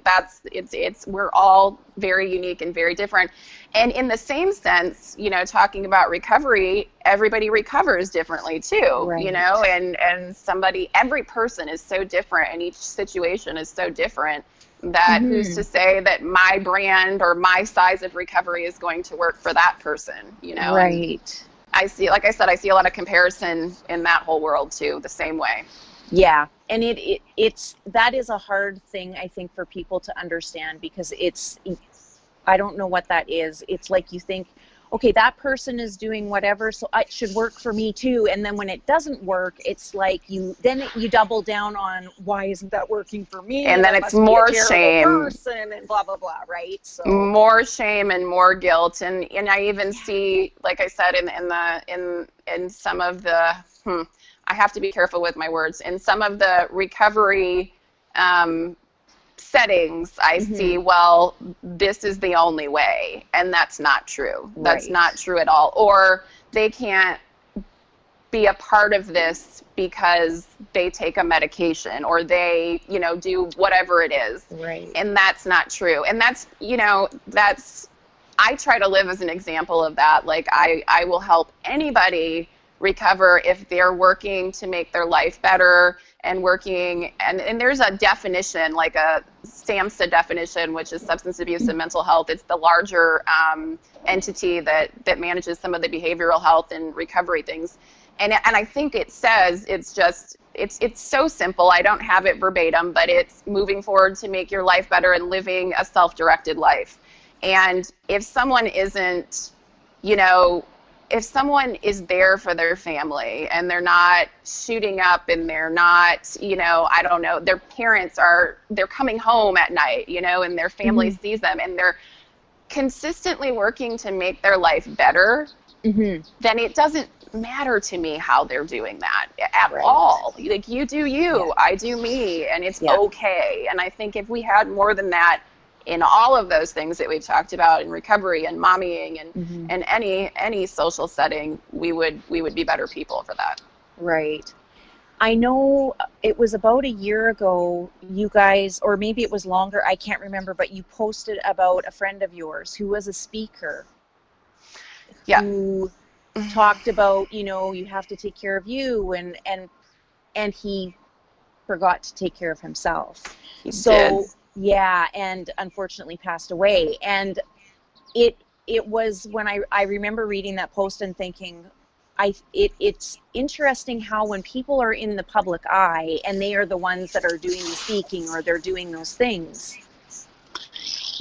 we're all very unique and very different. And in the same sense, talking about recovery, everybody recovers differently too, right. And every person is so different and each situation is so different. That who's to say that my brand or my size of recovery is going to work for that person, Right. And I see a lot of comparison in that whole world too, the same way. Yeah. And that is a hard thing, I think, for people to understand because I don't know what that is. It's like you think, okay, that person is doing whatever, so it should work for me too. And then when it doesn't work, it's like you double down on why isn't that working for me? And then it's more shame. Person and blah blah blah, right? So more shame and more guilt, and I even see, like I said, in some of the I have to be careful with my words. In some of the recovery settings, I see, well, this is the only way, and that's not true. Right. That's not true at all. Or they can't be a part of this because they take a medication or they, do whatever it is. Right. And that's not true. And that's I try to live as an example of that. Like, I will help anybody recover if they're working to make their life better and working, and there's a definition, like a SAMHSA definition, which is substance abuse and mental health. It's the larger entity that manages some of the behavioral health and recovery things. And I think it says, it's so simple. I don't have it verbatim, but it's moving forward to make your life better and living a self-directed life. And if someone isn't, if someone is there for their family and they're not shooting up and they're not, I don't know, their parents they're coming home at night, and their family sees them and they're consistently working to make their life better, then it doesn't matter to me how they're doing that at all. Like, you do you, I do me, and it's okay. And I think if we had more than that in all of those things that we've talked about in recovery and mommying and any social setting, we would be better people for that. Right. I know it was about a year ago, you guys, or maybe it was longer, I can't remember, but you posted about a friend of yours who was a speaker. Who talked about, you have to take care of you, and he forgot to take care of himself. He did. Yeah, and unfortunately passed away. And it was when I remember reading that post and thinking, it's interesting how when people are in the public eye and they are the ones that are doing the speaking or they're doing those things,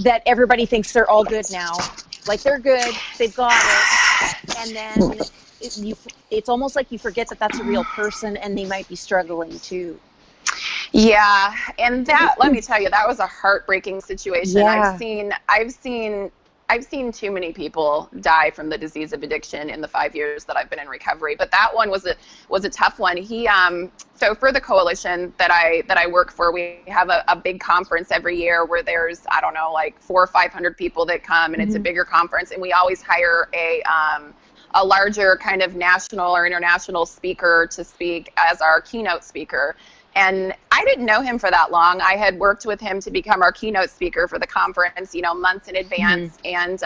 that everybody thinks they're all good now Like they're good, they've got it, and then it's almost like you forget that that's a real person and they might be struggling too. Yeah, and that, let me tell you, that was a heartbreaking situation. Yeah. I've seen too many people die from the disease of addiction in the 5 years that I've been in recovery. But that one was a tough one. So for the coalition that I work for, we have a big conference every year where there's, I don't know, like 400 or 500 people that come, and it's a bigger conference, and we always hire a larger kind of national or international speaker to speak as our keynote speaker. And I didn't know him for that long. I had worked with him to become our keynote speaker for the conference, months in advance. And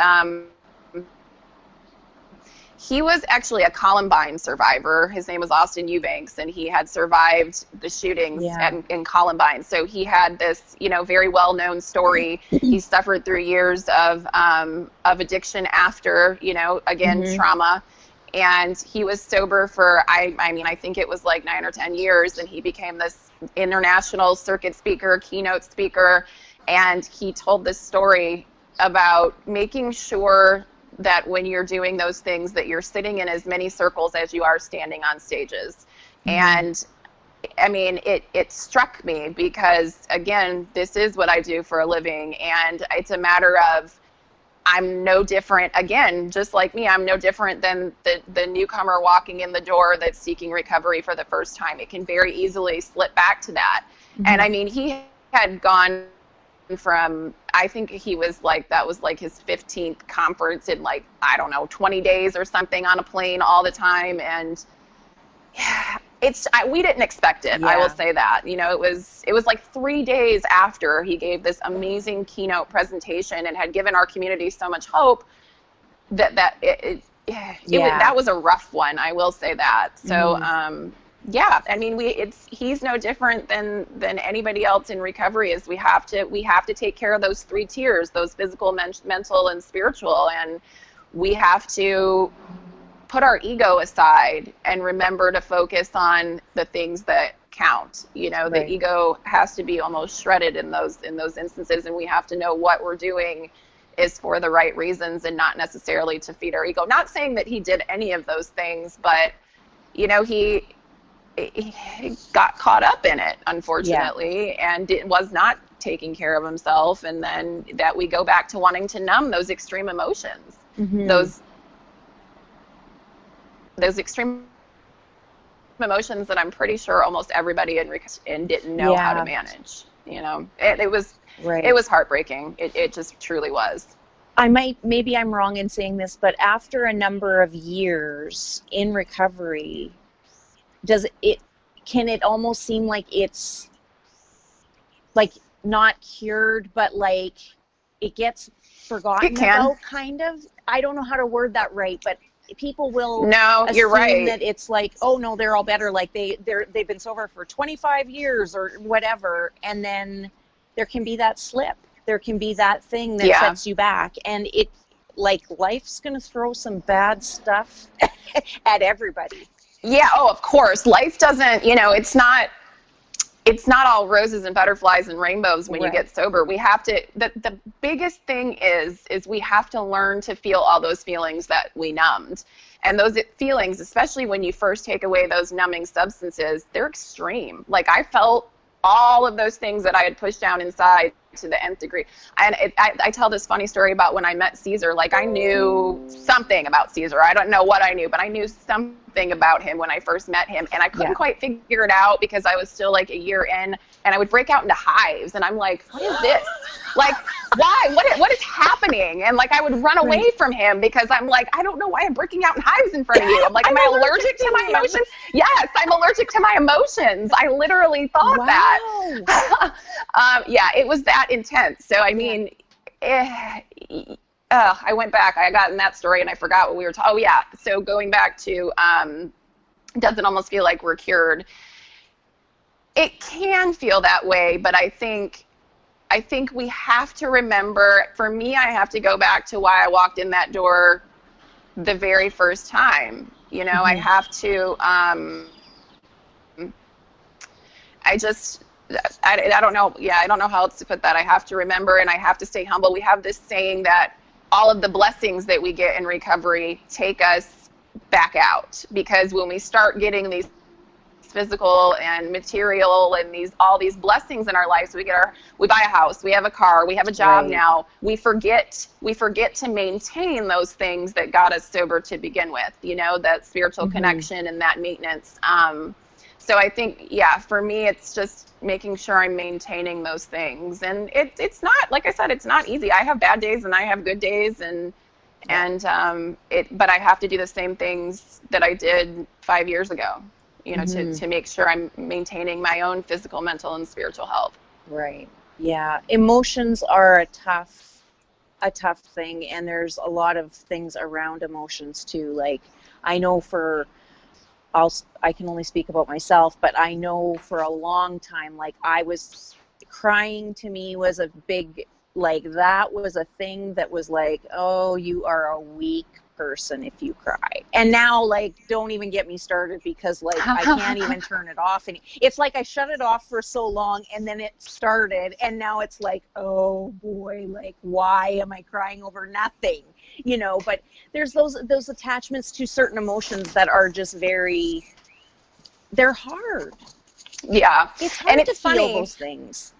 he was actually a Columbine survivor. His name was Austin Eubanks, and he had survived the shootings in Columbine. So he had this, very well-known story. He suffered through years of addiction after, trauma. And he was sober for, I think it was like 9 or 10 years, and he became this international circuit speaker, keynote speaker, and he told this story about making sure that when you're doing those things that you're sitting in as many circles as you are standing on stages. And it struck me because, again, this is what I do for a living, and it's a matter of, I'm no different, again, just like me, I'm no different than the newcomer walking in the door that's seeking recovery for the first time. It can very easily slip back to that. And he had gone from, I think he was like, that was like his 15th conference in 20 days or something on a plane all the time. And we didn't expect it. I will say that. It was like 3 days after he gave this amazing keynote presentation and had given our community so much hope that that was a rough one. I will say that. So he's no different than anybody else in recovery. Is we have to take care of those 3 tiers, those physical, mental, and spiritual, and we have to put our ego aside and remember to focus on the things that count. The ego has to be almost shredded in those instances, and we have to know what we're doing is for the right reasons and not necessarily to feed our ego. Not saying that he did any of those things, but he got caught up in it, unfortunately, and was not taking care of himself. And then that we go back to wanting to numb those extreme emotions, those extreme emotions that I'm pretty sure almost everybody in didn't know how to manage. It was heartbreaking. It just truly was. Maybe I'm wrong in saying this, but after a number of years in recovery, can it almost seem like it's like not cured, but like it gets forgotten about, kind of? I don't know how to word that right, but people will assume that it's like, oh no, they're all better, like they've been sober for 25 years or whatever, and then there can be that slip, there can be that thing that sets you back, and it, like, life's gonna throw some bad stuff at everybody. Of course, life doesn't, it's not all roses and butterflies and rainbows when you get sober. We have to, the biggest thing is we have to learn to feel all those feelings that we numbed. And those feelings, especially when you first take away those numbing substances, they're extreme. Like, I felt all of those things that I had pushed down inside to the nth degree. And I tell this funny story about when I met Caesar. Like, I knew something about Caesar. I don't know what I knew, but I knew something about him when I first met him. And I couldn't quite figure it out because I was still like a year in, and I would break out into hives. And I'm like, what is this? Like, why? What is happening? And like, I would run away from him because I'm like, I don't know why I'm breaking out in hives in front of you. I'm like, am I allergic to my emotions? Yes, I'm allergic to my emotions. I literally thought that. It was that intense. So, I mean, I went back. I got in that story and I forgot what we were talking. Oh, yeah. So going back to, does it almost feel like we're cured? It can feel that way, but I think we have to remember, for me, I have to go back to why I walked in that door the very first time. I have to, I don't know. Yeah, I don't know how else to put that. I have to remember, and I have to stay humble. We have this saying that all of the blessings that we get in recovery take us back out. Because when we start getting these physical and material and all these blessings in our lives, we buy a house, we have a car, we have a job. Now we forget to maintain those things that got us sober to begin with, that spiritual connection and that maintenance. So I think, for me, it's just making sure I'm maintaining those things. And it's not, like I said, it's not easy. I have bad days and I have good days, but I have to do the same things that I did 5 years ago, to make sure I'm maintaining my own physical, mental, and spiritual health. Right. Yeah. Emotions are a tough thing, and there's a lot of things around emotions too. Like, I know I can only speak about myself, but I know for a long time, like, crying to me was a big, like, that was a thing that was like, oh, you are a weak person if you cry. And now, like, don't even get me started, because, like, I can't even turn it off. And it's like I shut it off for so long, and then it started, and now it's like, oh boy, like, why am I crying over nothing? But there's those attachments to certain emotions that are just they're hard. Yeah. It's hard, and it's to feel those things.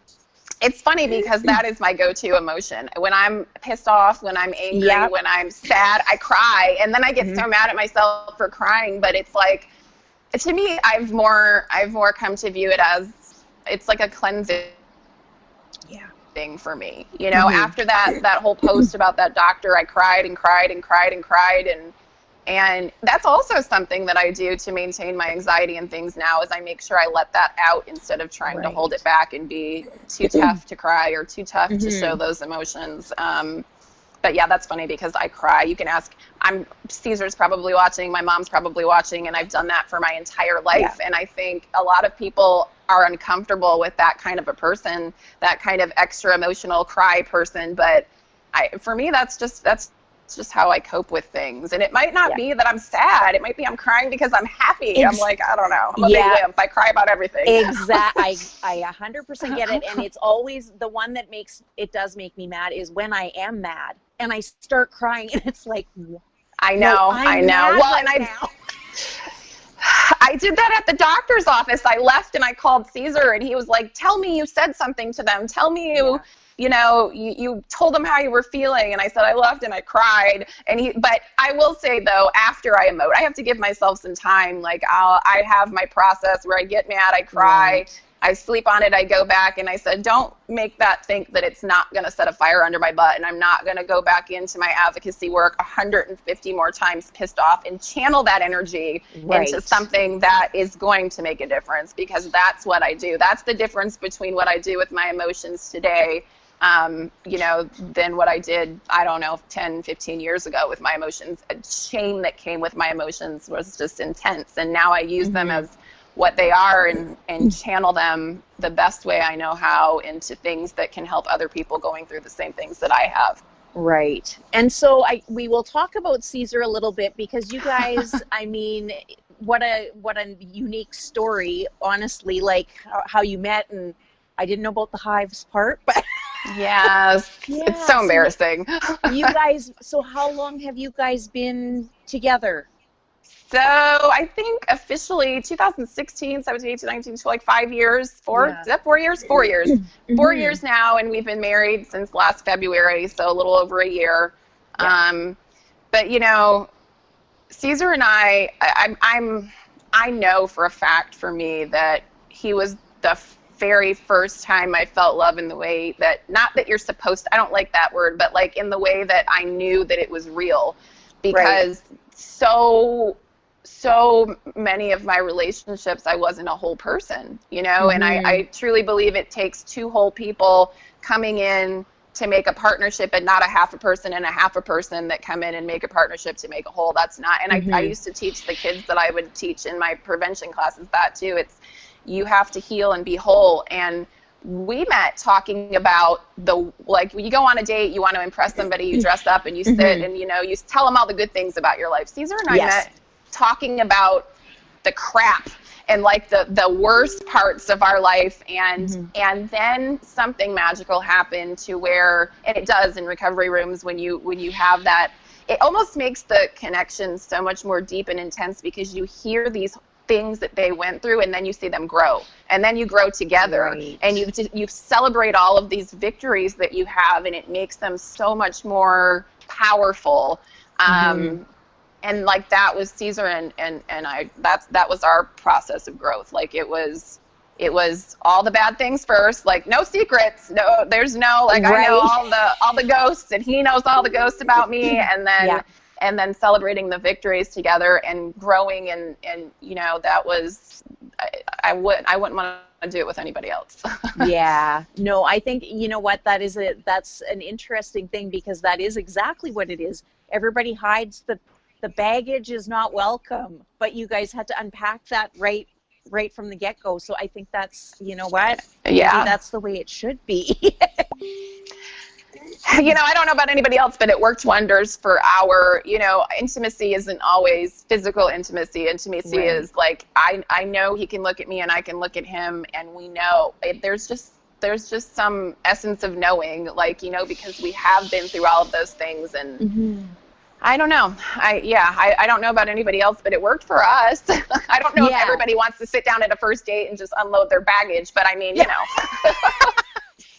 It's funny because that is my go-to emotion. When I'm pissed off, when I'm angry, when I'm sad, I cry, and then I get so mad at myself for crying. But it's like, to me, I've more come to view it as, it's like a cleansing thing for me. After that whole post about that doctor, I cried and cried and cried and cried, and that's also something that I do to maintain my anxiety and things now, is I make sure I let that out instead of trying to hold it back and be too tough to cry or too tough to show those emotions. But yeah, that's funny because I cry. You can ask, Caesar's probably watching, my mom's probably watching, and I've done that for my entire life. And I think a lot of people are uncomfortable with that kind of a person, that kind of extra emotional cry person. But for me, that's just how I cope with things. And it might not be that I'm sad. It might be I'm crying because I'm happy. I'm like, I don't know. I'm a big wimp. I cry about everything. Exactly. I 100% get it. And it's always the one that does make me mad is when I am mad and I start crying, and it's like, I know. Well, and I did that at the doctor's office. I left and I called Caesar, and he was like, tell me you said something to them. Tell me you told them how you were feeling. And I said, I left and I cried. But I will say though, after I emote, I have to give myself some time. Like, I have my process where I get mad, I cry, I sleep on it, I go back, and I said, don't make that think that it's not going to set a fire under my butt, and I'm not going to go back into my advocacy work 150 more times pissed off and channel that energy into something that is going to make a difference, because that's what I do. That's the difference between what I do with my emotions today, than what I did, 10, 15 years ago with my emotions. A shame that came with my emotions was just intense, and now I use them as what they are and channel them the best way I know how into things that can help other people going through the same things that I have. Right. And so we will talk about Caesar a little bit, because you guys, I mean, what a unique story, honestly, like how you met. And I didn't know about the hives part, but yes, it's so embarrassing. You guys, so how long have you guys been together? So I think officially 2016, 17, 18, 19, so like 5 years, is that 4 years? 4 years. 4 years now, and we've been married since last February, so a little over a year. Yeah. But Caesar and I know for a fact for me that he was the very first time I felt love in the way that, not that you're supposed to, I don't like that word, but like in the way that I knew that it was real, because so many of my relationships, I wasn't a whole person, and I truly believe it takes two whole people coming in to make a partnership, and not a half a person and a half a person that come in and make a partnership to make a whole. That's not, and I used to teach the kids that I would teach in my prevention classes that too. It's, you have to heal and be whole. And we met talking about like when you go on a date, you want to impress somebody, you dress up and you sit and, you tell them all the good things about your life. Caesar and I met talking about the crap and like the worst parts of our life, and then something magical happened to where, and it does in recovery rooms when you have that, it almost makes the connection so much more deep and intense, because you hear these things that they went through, and then you see them grow, and then you grow together, and you celebrate all of these victories that you have, and it makes them so much more powerful. And like that was Caesar and I, that was our process of growth. Like it was all the bad things first, like no secrets, there's no, like I know all the ghosts, and he knows all the ghosts about me, and then celebrating the victories together and growing, and you know, that was, I wouldn't want to do it with anybody else. Yeah, no, I think, you know what, that's an interesting thing, because that is exactly what it is. Everybody hides the baggage is not welcome, but you guys had to unpack that right from the get-go. So I think that's, you know what, maybe that's the way it should be. You know, I don't know about anybody else, but it worked wonders for our, you know, intimacy isn't always physical intimacy. Intimacy is like, I know he can look at me and I can look at him, and we know there's just some essence of knowing, like, you know, because we have been through all of those things, and I don't know. I don't know about anybody else, but it worked for us. I don't know if everybody wants to sit down at a first date and just unload their baggage, but I mean, you know.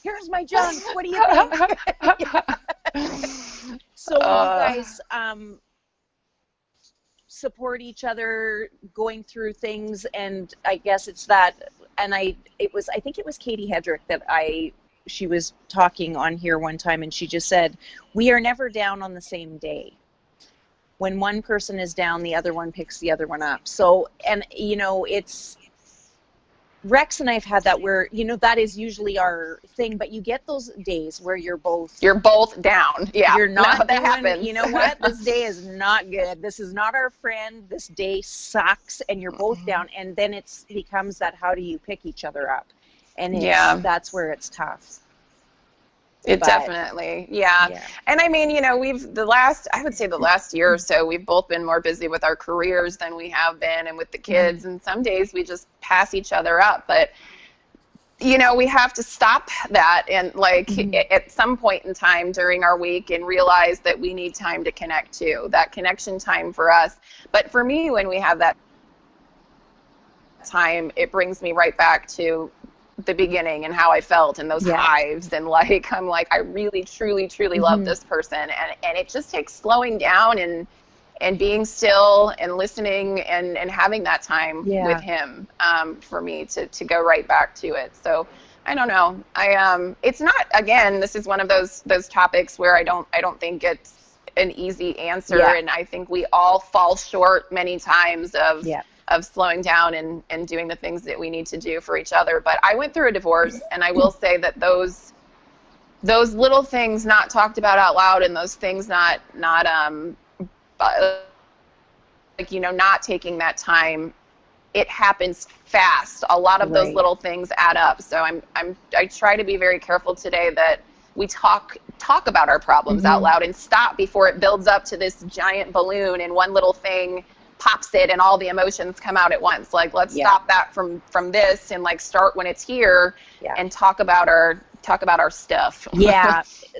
Here's my junk. What do you think? So you guys support each other going through things, and I guess it's that, and I think it was Katie Hedrick that she was talking on here one time, and she just said, we are never down on the same day. When one person is down, the other one picks the other one up. So, and you know, it's, Rex and I've had that where, you know, that is usually our thing, but you get those days where you're both down. Yeah. You're not that happens. You know what? This day is not good. This is not our friend. This day sucks, and you're both down. And then it becomes that, how do you pick each other up? And that's where it's tough. Definitely. Yeah. And I mean, you know, I would say the last year or so, we've both been more busy with our careers than we have been, and with the kids. And some days we just pass each other up, but you know, we have to stop that, and like at some point in time during our week, and realize that we need time to connect too, that connection time for us. But for me, when we have that time, it brings me right back to the beginning and how I felt, and those hives, and like I'm like, I really truly love this person, and it just takes slowing down and being still and listening and having that time with him for me to go right back to it. So I don't know, it's not, again, this is one of those topics where I don't think it's an easy answer, and I think we all fall short many times of slowing down and doing the things that we need to do for each other. But I went through a divorce, and I will say that those little things not talked about out loud, and those things not like, you know, not taking that time, it happens fast. A lot of those little things add up. So I try to be very careful today that we talk about our problems out loud, and stop before it builds up to this giant balloon and one little thing pops it and all the emotions come out at once. Like, let's stop that from this, and like start when it's here, and talk about our stuff.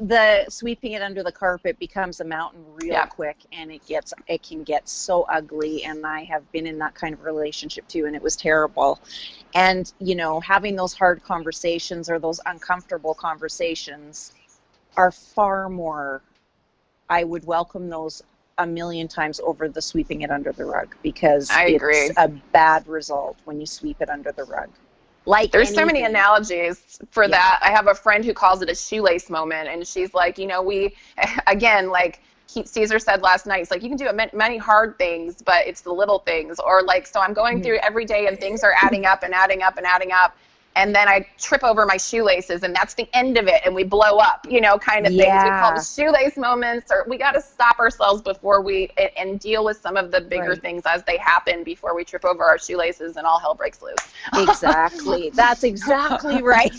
The sweeping it under the carpet becomes a mountain real quick, and it can get so ugly, and I have been in that kind of relationship too, and it was terrible. And you know, having those hard conversations, or those uncomfortable conversations, are far more, I would welcome those a million times over the sweeping it under the rug, because it's a bad result when you sweep it under the rug. Like, there's so many analogies for that. I have a friend who calls it a shoelace moment, and she's like, you know, Caesar said last night, it's like, you can do many hard things, but it's the little things. Or like, so I'm going through every day, and things are adding up and adding up and adding up, and then I trip over my shoelaces, and that's the end of it, and we blow up, you know, kind of things. We call them shoelace moments, or we got to stop ourselves before and deal with some of the bigger things as they happen, before we trip over our shoelaces and all hell breaks loose. Exactly. That's exactly right.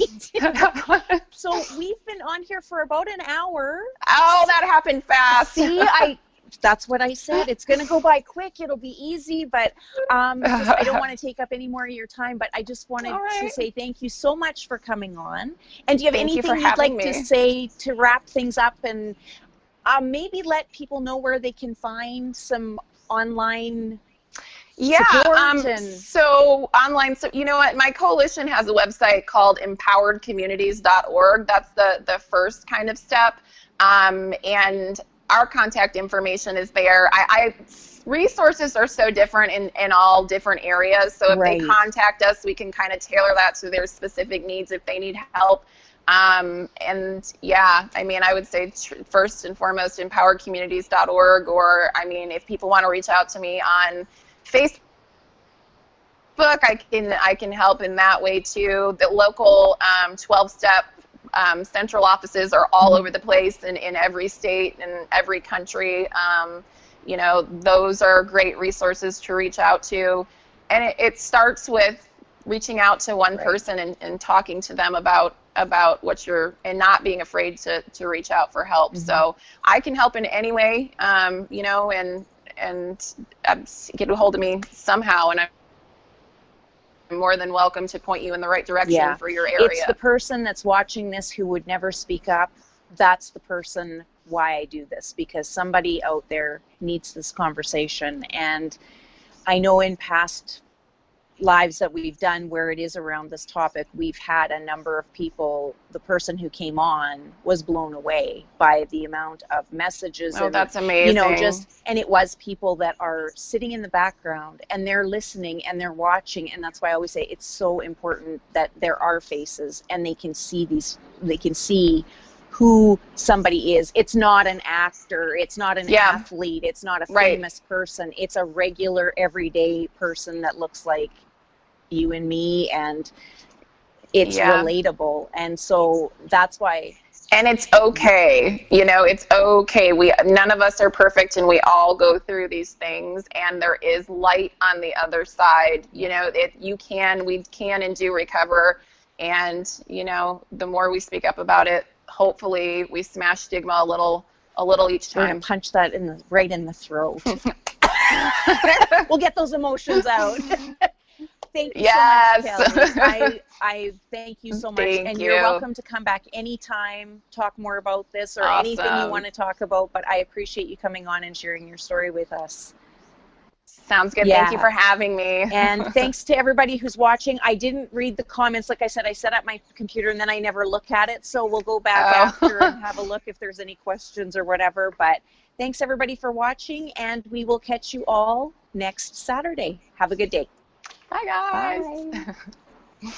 So we've been on here for about an hour. Oh, that happened fast. See, that's what I said. It's going to go by quick. It'll be easy, but I don't want to take up any more of your time, but I just wanted to say thank you so much for coming on. And do you have anything you'd like to say to wrap things up, and maybe let people know where they can find some online support? So online, so you know what, my coalition has a website called empoweredcommunities.org. That's the first kind of step. And our contact information is there. Resources are so different in all different areas. So if they contact us, we can kind of tailor that to their specific needs if they need help. And yeah, I mean, I would say first and foremost, empoweredcommunities.org, or I mean, if people want to reach out to me on Facebook, I can help in that way too. The local 12-step central offices are all over the place in every state and every country. You know, those are great resources to reach out to. And it starts with reaching out to one person and talking to them about what and not being afraid to reach out for help. So I can help in any way, you know, and get a hold of me somehow, and I'm more than welcome to point you in the right direction for your area. It's the person that's watching this who would never speak up. That's the person why I do this, because somebody out there needs this conversation. And I know in past lives that we've done where it is around this topic, we've had a number of people, the person who came on was blown away by the amount of messages. Oh, that's amazing. You know, and it was people that are sitting in the background and they're listening and they're watching. And that's why I always say it's so important that there are faces and they can see who somebody is. It's not an actor, it's not an athlete, it's not a famous person. It's a regular everyday person that looks like you and me, and it's relatable. And so that's why. And it's okay, you know, it's okay. None of us are perfect, and we all go through these things, and there is light on the other side. You know, we can and do recover. And, you know, the more we speak up about it, hopefully we smash stigma a little each time. We're gonna punch that right in the throat. We'll get those emotions out. Thank you so much, Kellie. I thank you so much. You're welcome to come back anytime, talk more about this or anything you want to talk about, but I appreciate you coming on and sharing your story with us. Sounds good. Thank you for having me. And thanks to everybody who's watching. I didn't read the comments. Like I said, I set up my computer and then I never look at it. So we'll go back after and have a look if there's any questions or whatever. But thanks everybody for watching, and we will catch you all next Saturday. Have a good day. Bye, guys. Bye.